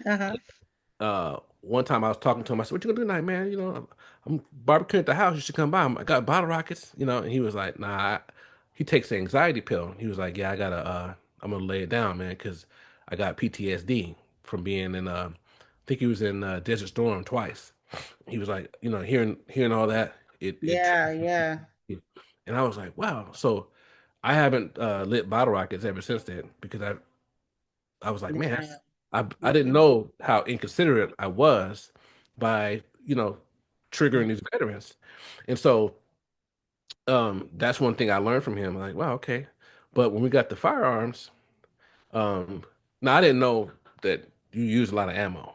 Uh-huh. One time I was talking to him. I said, "What you gonna do tonight, man? I'm barbecuing at the house. You should come by. I got bottle rockets. And he was like, "Nah." He takes the anxiety pill. He was like, "Yeah, I gotta. I'm gonna lay it down, man, because I got PTSD from being in. I think he was in Desert Storm twice. He was like, hearing all that, it Yeah, yeah, and I was like, wow. So I haven't lit bottle rockets ever since then because I was like, man, yeah. I didn't know how inconsiderate I was by triggering these veterans, and so that's one thing I learned from him. Like, wow, okay. But when we got the firearms, um, now I didn't know that you use a lot of ammo.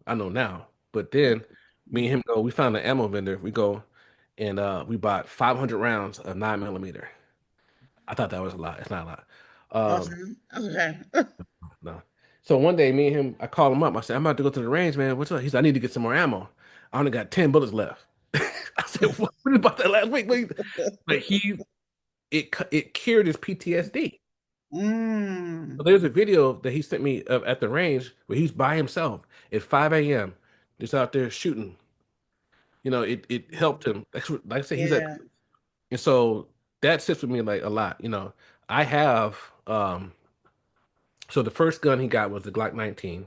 I know now. But then me and him go, we found an ammo vendor. We go and we bought 500 rounds of 9mm. I thought that was a lot. It's not a lot. Um, Okay. Okay. no. So one day, me and him, I called him up. I said, I'm about to go to the range, man. What's up? He said, I need to get some more ammo. I only got 10 bullets left. I said, what? We bought that last week. But it cured his PTSD. So Mm. there's a video that he sent me of at the range where he's by himself at 5 a.m. just out there shooting. It helped him. Like I said, he's at, Yeah. and so that sits with me like a lot. I have so the first gun he got was the Glock 19.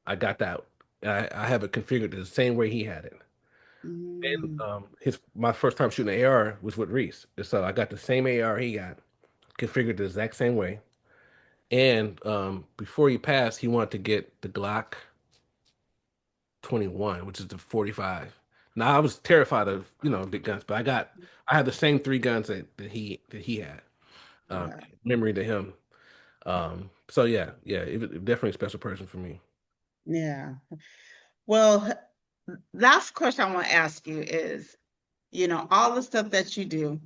I got that. I have it configured the same way he had it. And Mm. his my first time shooting an AR was with Reese. And so I got the same AR he got, configured the exact same way. And before he passed, he wanted to get the Glock 21, which is the 45. Now I was terrified of, big guns, but I had the same three guns that he had. Yeah. Memory to him. So yeah, yeah, it was definitely a special person for me. Yeah. Well, last question I want to ask you is, all the stuff that you do,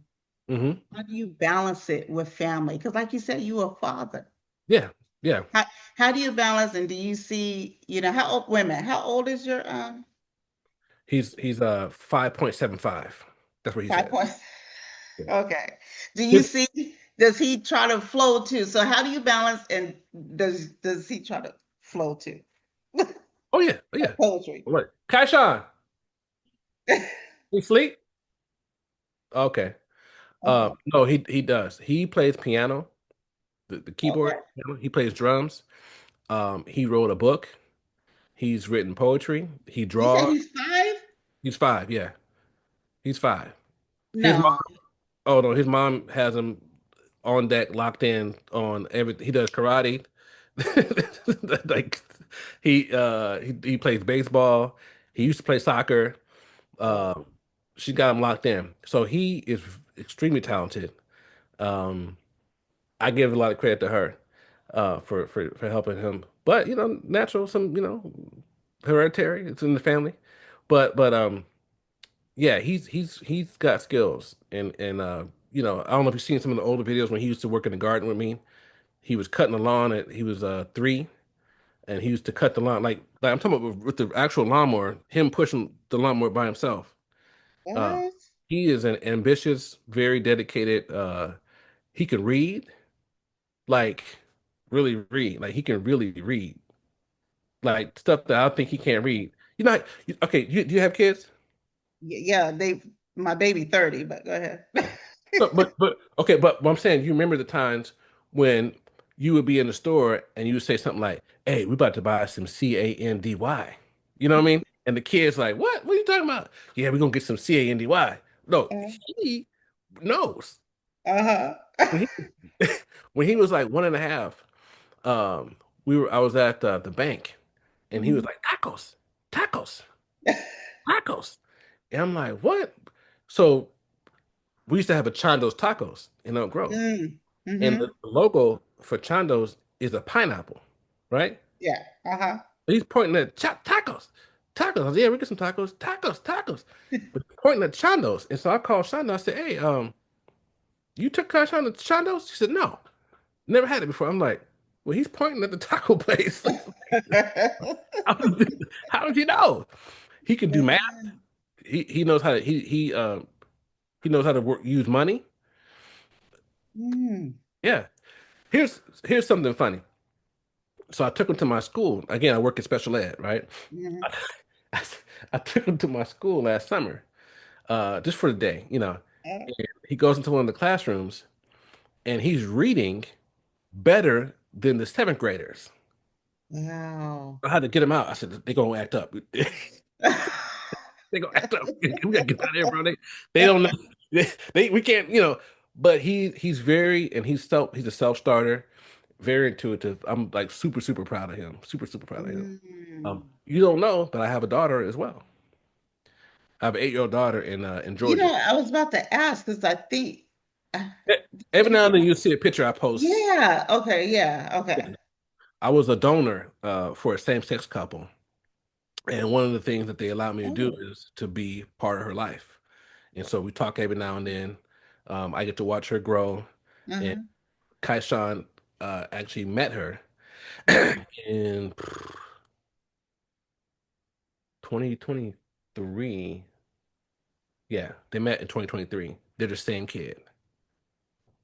Hmm. how do you balance it with family? Because like you said, you are a father. Yeah, yeah. How how do you balance and do you see, how old women, how old is your He's 5.75. That's what he 5 said. point? Yeah. Okay. Do you His, see, does he try to flow too? So how do you balance and does he try to flow too? oh yeah, oh yeah. Poetry. What? Kaishan, you sleep? Okay. Okay. No, he does. He plays piano, the keyboard. Okay. Piano. He plays drums. He wrote a book. He's written poetry. He You said draws. he's 5? He's 5. Yeah, he's 5. His mom. No. Oh no, his mom has him on deck, locked in on everything. He does karate. Like he plays baseball. He used to play soccer. Oh, Uh, she got him locked in. So he is extremely talented. Um, I give a lot of credit to her for helping him. But natural, some hereditary. It's in the family. But yeah, he's got skills, and I don't know if you've seen some of the older videos when he used to work in the garden with me. He was cutting the lawn at he was 3, and he used to cut the lawn like I'm talking about with the actual lawnmower, him pushing the lawnmower by himself. Uh, what? he is an ambitious, very dedicated. He can read, like really read, like he can really read, like stuff that I think he can't read. Okay. Do you have kids? Yeah, my baby 30, but go ahead. But okay, but what I'm saying, you remember the times when you would be in the store and you would say something like, "Hey, we about to buy some candy." You know what I mean? And the kid's like, "What? What are you talking about?" Yeah, we're gonna get some candy. No, he knows. Uh-huh. When he when he was like 1.5, I was at the bank, and he was Mhm. like, "Tacos, tacos, tacos." And I'm like, what? So we used to have a Chando's tacos in Oak Grove. Mm. And Mm-hmm. the logo for Chando's is a pineapple, right? Yeah. Uh-huh. He's pointing at tacos. Tacos. I was, yeah, we get some tacos. Tacos, tacos. But he's pointing at Chando's. And so I called Shando. I said, hey, you took cash on the Chando's? She said, no. Never had it before. I'm like, well, he's pointing at the taco place. How did how did he know? He can do math. He knows how to he knows how to use money. Mm. Yeah. Here's something funny. So I took him to my school. Again, I work in special ed, right? Mhm. I, I took him to my school last summer, just for the day, you know. Uh, And he goes into one of the classrooms and he's reading better than the seventh graders. Wow. I had to get him out. I said, they're gonna act up. They gonna act up. We gotta get out of here, bro. They don't know. We can't, you know. But he's very and he's a self starter, very intuitive. I'm like super proud of him. Super proud of him. Mm. You don't know, but I have a daughter as well. I have an 8-year-old daughter in You Georgia. know, I was about to ask because I think, uh, E- Every now and then you see a picture I post. yeah, okay, yeah, okay. I was a donor for a same sex couple, and one of the things that they allowed me to do Oh, is to be part of her life. And so we talk every now and then. I get to watch her grow. And uh-huh. Kaishan actually met her Mhm. in 2023. Yeah, they met in 2023. They're the same kid.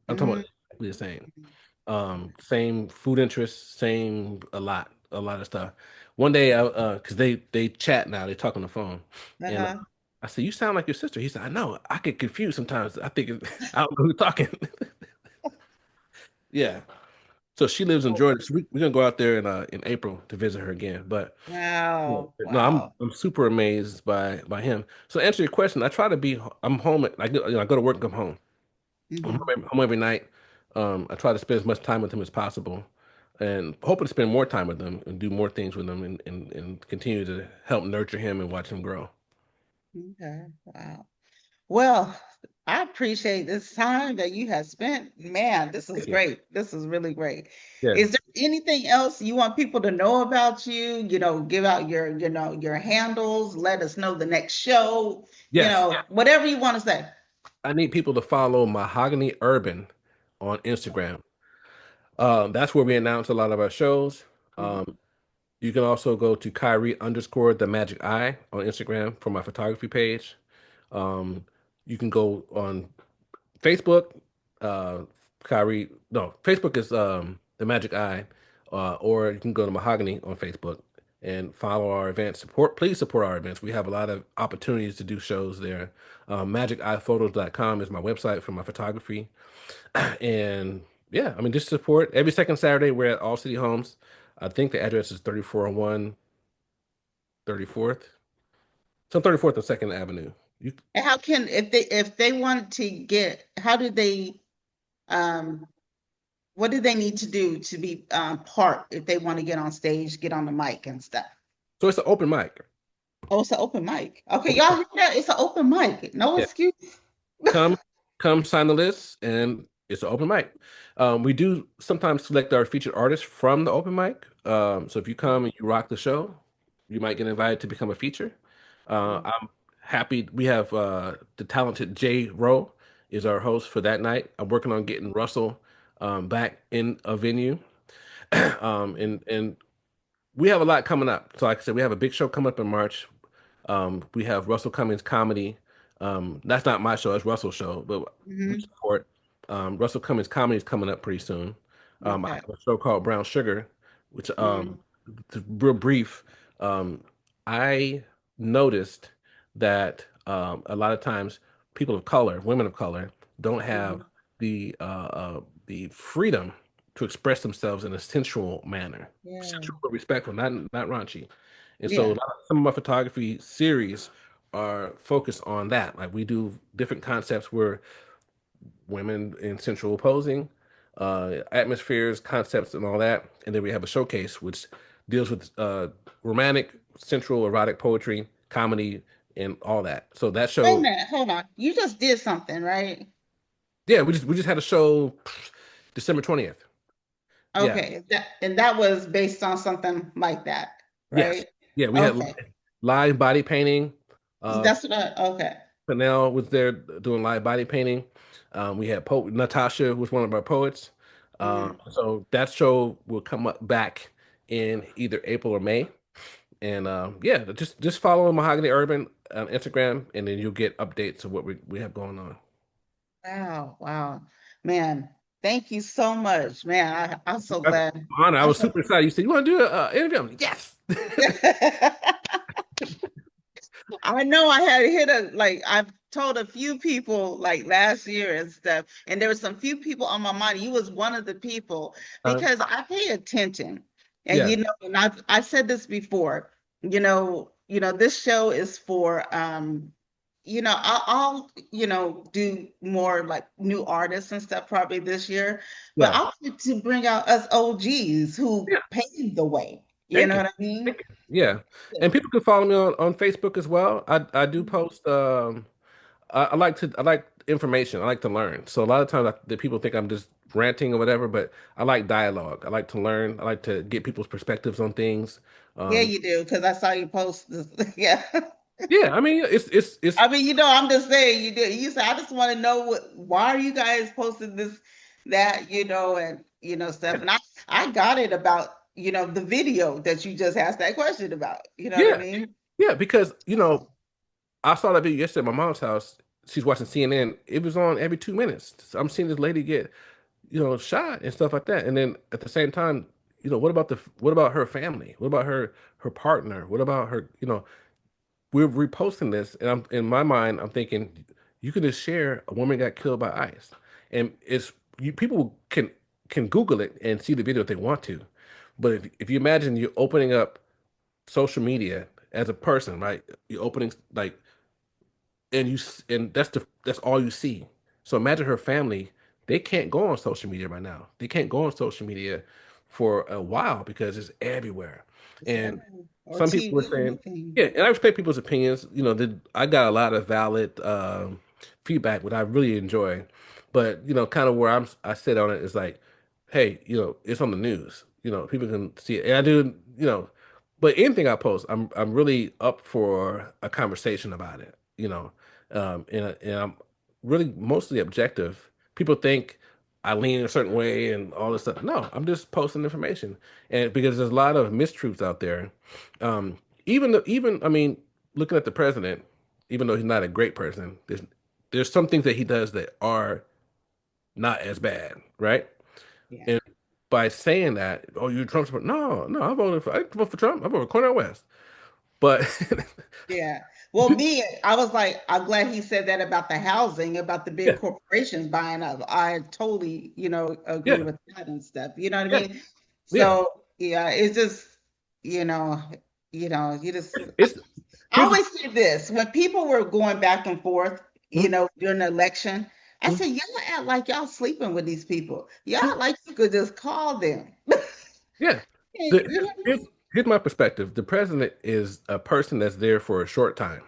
I'm talking Mm. about exactly the same. Same food interests, same a lot of stuff. One day, because they chat now, they talk on the phone, and Uh-huh. I said, "You sound like your sister." He said, "I know. I get confused sometimes. I think I don't know who's talking." Yeah. So she lives in Oh, Georgia. So we're gonna go out there in April to visit her again. But yeah, wow, no, I'm wow. I'm super amazed by him. So to answer your question, I try to be. I'm home. I go to work and come home. Hmm. I'm home every night. I try to spend as much time with him as possible, and hoping to spend more time with them and do more things with him, and continue to help nurture him and watch him grow. Okay, wow. Well, I appreciate this time that you have spent. Man, this is Thank you. great. This is really great. Yeah. Is there anything else you want people to know about you? You know, give out your handles, let us know the next show, Yes. whatever you want to say. I need people to follow Mahogany Urban on Instagram. That's where we announce a lot of our shows. Mhm. Um, you can also go to Kyrie underscore the magic eye on Instagram for my photography page. Um, you can go on Facebook, uh, Kyrie. No, Facebook is the Magic Eye, or you can go to Mahogany on Facebook and follow our events. Please support our events. We have a lot of opportunities to do shows there. MagicEyePhotos.com is my website for my photography, and yeah, I mean just support. Every second Saturday, we're at All City Homes. I think the address is 3401 34th. So 34th and Second Avenue. You And how can if they want to get how do they um what do they need to do to be part if they want to get on stage, get on the mic and stuff? so it's an open mic. Oh, it's an open mic. Okay, Open y'all mic. hear that? It's an open mic. No Yeah. excuse. come come sign the list and it's an open mic. We do sometimes select our featured artists from the open mic. So if you come and you rock the show, you might get invited to become a feature. I'm happy we have the talented Jay Rowe is our host for that night. I'm working on getting Russell back in a venue. And we have a lot coming up. So like I said, we have a big show coming up in March. We have Russell Cummings comedy. That's not my show, it's Russell's show, but we Hmm. support. Russell Cummings comedy is coming up pretty soon. I Okay. have a show called Brown Sugar, which Mm-hmm. real brief. Um, I noticed that a lot of times people of color, women of color, don't have Hmm. the uh, uh, the freedom to express themselves in a sensual manner, Yeah. sensual but respectful, not raunchy. And so Yeah. some of my photography series are focused on that. Like we do different concepts where women in sensual posing, atmospheres, concepts, and all that. And then we have a showcase which deals with romantic, sensual, erotic poetry, comedy, and all that. So that Wait a show, minute, hold on. You just did something, right? yeah, we just had a show December 20th. Yeah. Okay, that was based on something like that, Yes. right? Yeah, we had Okay, live body painting. Uh, that's what okay. Panel was there doing live body painting. We had Natasha was one of our poets. Mm. So that show will come up back in either April or May. And yeah, just follow Mahogany Urban on Instagram, and then you'll get updates of what we have going on. Wow, wow, man. Thank you so much, man. I'm so glad. Honor, I I'm was so super excited. You said you want to do an interview? I'm like, yes. I know I had hit a like I've told a few people like last year and stuff, and there were some few people on my mind. You was one of the people Uh, because I pay attention, and yeah, and I said this before. This show is for I'll do more like new artists and stuff probably this year, but yeah, I wanted to bring out us OGs who yeah. paved the way. You Thank know you. what I mean? Thank you. Yeah, and people can follow me on Facebook as well. I do post. I like information. I like to learn. So a lot of times the people think I'm just ranting or whatever, but I like dialogue. I like to learn. I like to get people's perspectives on things. Yeah, Um, you do, because I saw you post this. Yeah. yeah, I mean it's I mean, I'm just saying you did. You said, I just want to know why are you guys posting this, that, and stuff. And I got it about, the video that you just asked that question about. You know what I yeah, mean? yeah, because So, I saw that video yesterday at my mom's house. She's watching CNN. It was on every 2 minutes. So I'm seeing this lady get shot and stuff like that. And then at the same time, what about her family? What about her partner? What about her, we're reposting this, and I'm in my mind, I'm thinking you can just share a woman got killed by ICE. And it's you people can Google it and see the video if they want to. But if you imagine you're opening up social media as a person, right? You're opening like and that's all you see. So imagine her family, they can't go on social media right now. They can't go on social media for a while because it's everywhere. it's And everywhere. Or some people were TV, saying, anything. yeah, and I respect people's opinions. I got a lot of valid feedback, what I really enjoy. But kind of where I sit on it is like, hey, it's on the news. People can see it, and I do. But anything I post, I'm really up for a conversation about it. And I'm really mostly objective. People think I lean a certain way and all this stuff. No, I'm just posting information, and because there's a lot of mistruths out there. Even I mean, looking at the president, even though he's not a great person, there's some things that he does that are not as bad, right? Yeah. And by saying that, oh, you're Trump supporter. No, no, I voted for Trump. I voted for Cornel West. But Yeah. Well, I was like, I'm glad he said that about the housing, about the big yeah, corporations buying up. I totally, agree yeah, with that and stuff. You know what I yeah, mean? yeah. So yeah, it's just, you know, you just It's I here's always say this when people were going back and forth, mm, during the election, I mm, said, y'all act like y'all sleeping with these people. Y'all act like you could just call them. yeah. You know what I mean? Here's my perspective. The president is a person that's there for a short time.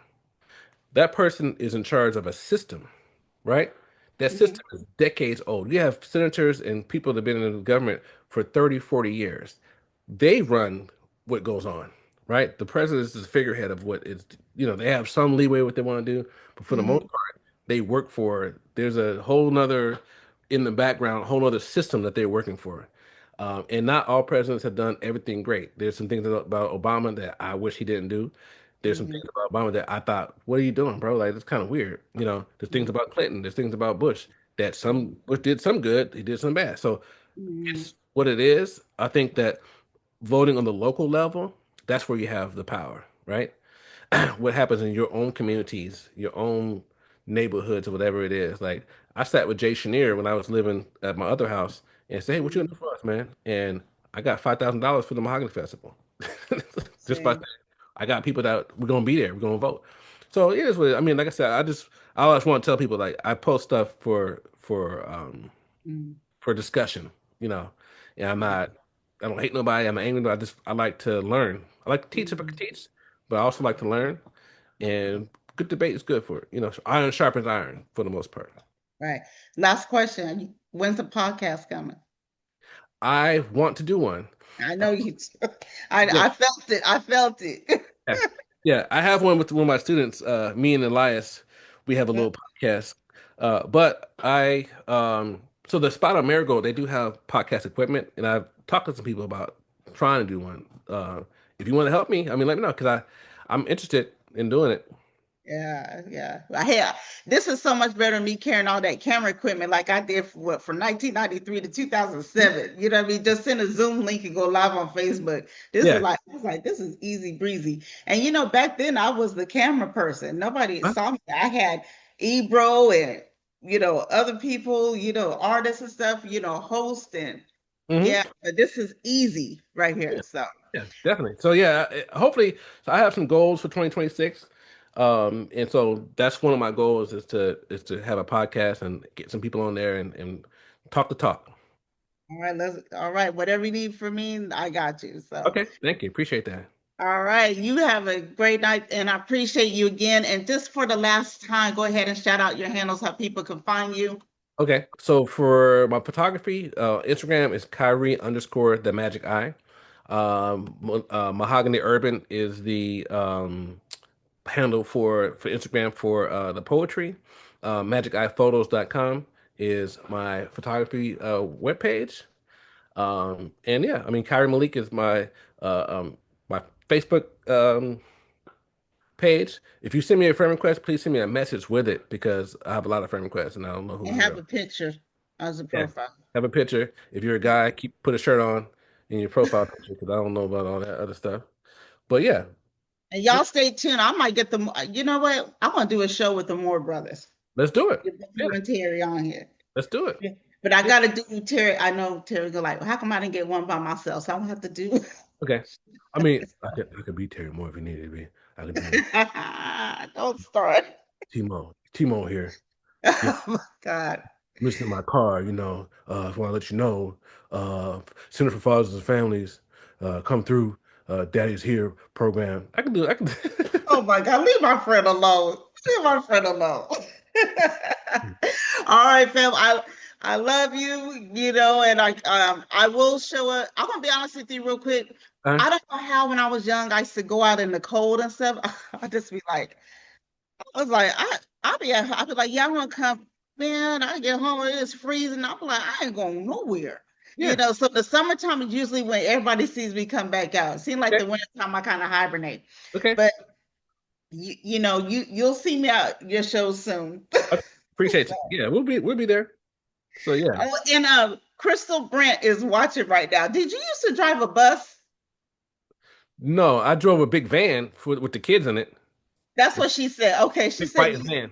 That person is in charge of a system, right? That Mhm, system is decades old. You have senators and people that have been in the government for 30, 40 years. They run what goes on, right? The president is the figurehead of what is, they have some leeway what they want to do, but for the most mhm, part, they work for, there's a whole nother, in the background, whole other system that they're working for. And not all presidents have done everything great. There's some things about Obama that I wish he didn't do. There's some mhm, things about Obama that I thought, what are you doing, bro? Like, it's kind of weird. There's things mhm, about Clinton, there's things about Bush that mhm, some Bush did some good, he did some bad. So mhm. it's what it is. I think that voting on the local level, that's where you have the power, right? What happens in your own communities, your own neighborhoods, or whatever it is. Like I sat with Jay Chenier when I was living at my other house and said, "Hey, what you gonna do Mhm. for us, man?" And I got $5,000 for the Mahogany Festival. Just by See. I got people that we're gonna be there, we're gonna vote. So it is what I mean. Like I said, I always want to tell people like I post stuff Mhm. for discussion, you know. And Yeah. I don't hate nobody. I'm not angry. I like to learn. I like to teach if I can Mhm. teach, but I also like to learn. And good debate is good for it. Iron sharpens iron for the most part. Right. Last question. When's the podcast coming? I want to do one. I Uh, know you. yeah, I felt it. I felt it. yeah, yeah. I have one with one of my students. Me and Elias, we have a Yeah. little podcast. But so the Spot on Marigold, they do have podcast equipment, and I've talked to some people about trying to do one. If you want to help me, I mean, let me know because I'm interested in doing it. Yeah, yeah. This is so much better than me carrying all that camera equipment like I did for what, from 1993 to 2007. You know what I mean? Just send a Zoom link and go live on Facebook. This is Yeah. like, I was like, this is easy breezy. And back then I was the camera person. Nobody Huh? saw me. I had Ebro and other people, artists and stuff, host and Hmm. yeah, but this is easy right here. So Yeah, definitely. So yeah, hopefully, so I have some goals for 2026. And so that's one of my goals is to have a podcast and get some people on there and talk the talk. all right, whatever you need from me, I got you. So Okay, thank you. Appreciate that. all right. You have a great night, and I appreciate you again. And just for the last time, go ahead and shout out your handles how people can find you. Okay, so for my photography, Instagram is Kyrie underscore the magic eye. Mahogany Urban is the handle for Instagram for the poetry. MagicEyePhotos.com is my photography webpage. And yeah, I mean, Kyrie Malik is my Facebook page. If you send me a friend request, please send me a message with it because I have a lot of friend requests and I don't know who's And have real. a picture as a Yeah, profile. have a picture. If you're a guy, put a shirt on in your profile picture because I don't know about all that other stuff. But yeah, And y'all stay tuned. I might get them. You know what? I want to do a show with the Moore brothers. let's do it. Get Yeah, you and Terry on here. let's do it. Yeah. But I Yeah. got to do Terry. I know Terry go like, well, how come I didn't get one by myself? So I'm gonna have to do. Okay. I mean, I could be Terry Moore if you needed to be. I could do Don't start. Timo here. Yeah, Oh my God. missing in my car. Just want to let you know. Center for Fathers and Families, come through. Daddy's here program. I can do. I can. Oh my God, leave my friend alone. Leave my friend alone. All right, fam. I love you, and I will show up. I'm gonna be honest with you real quick. Uh, I don't know how when I was young I used to go out in the cold and stuff. I just be like, I was like, I'll be like, yeah, I'm gonna come. Man, I get home and it's freezing. I'm like, I ain't going nowhere. yeah. So the summertime is usually when everybody sees me come back out. It seems like Okay. the wintertime I kind of hibernate. Okay. But you'll see me out your show soon. I appreciate you. Yeah, we'll be there. So yeah. Oh, and Crystal Brent is watching right now. Did you used to drive a bus? No, I drove a big van with the kids in it. That's what she said. Okay, she Big said, white van.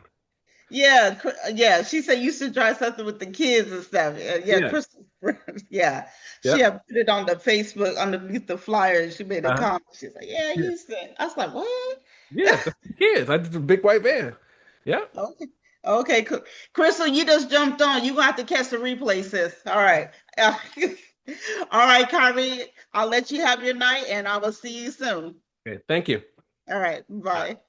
yeah, yeah. She said you used to drive something with the kids and stuff. Yeah, Yeah. Crystal Brent. Yeah, she Yep. had put it on the Facebook underneath the flyer. She made a Uh-huh. comment. She's like, yeah, Yeah. you used to. I was like, what? Yeah. That's the kids. I did a big white van. Yeah. Okay. Okay, Crystal, you just jumped on. You gonna have to catch the replay, sis. All right. All right, Kyrie. I'll let you have your night and I will see you soon. Okay. Thank you. All right. All right. Bye.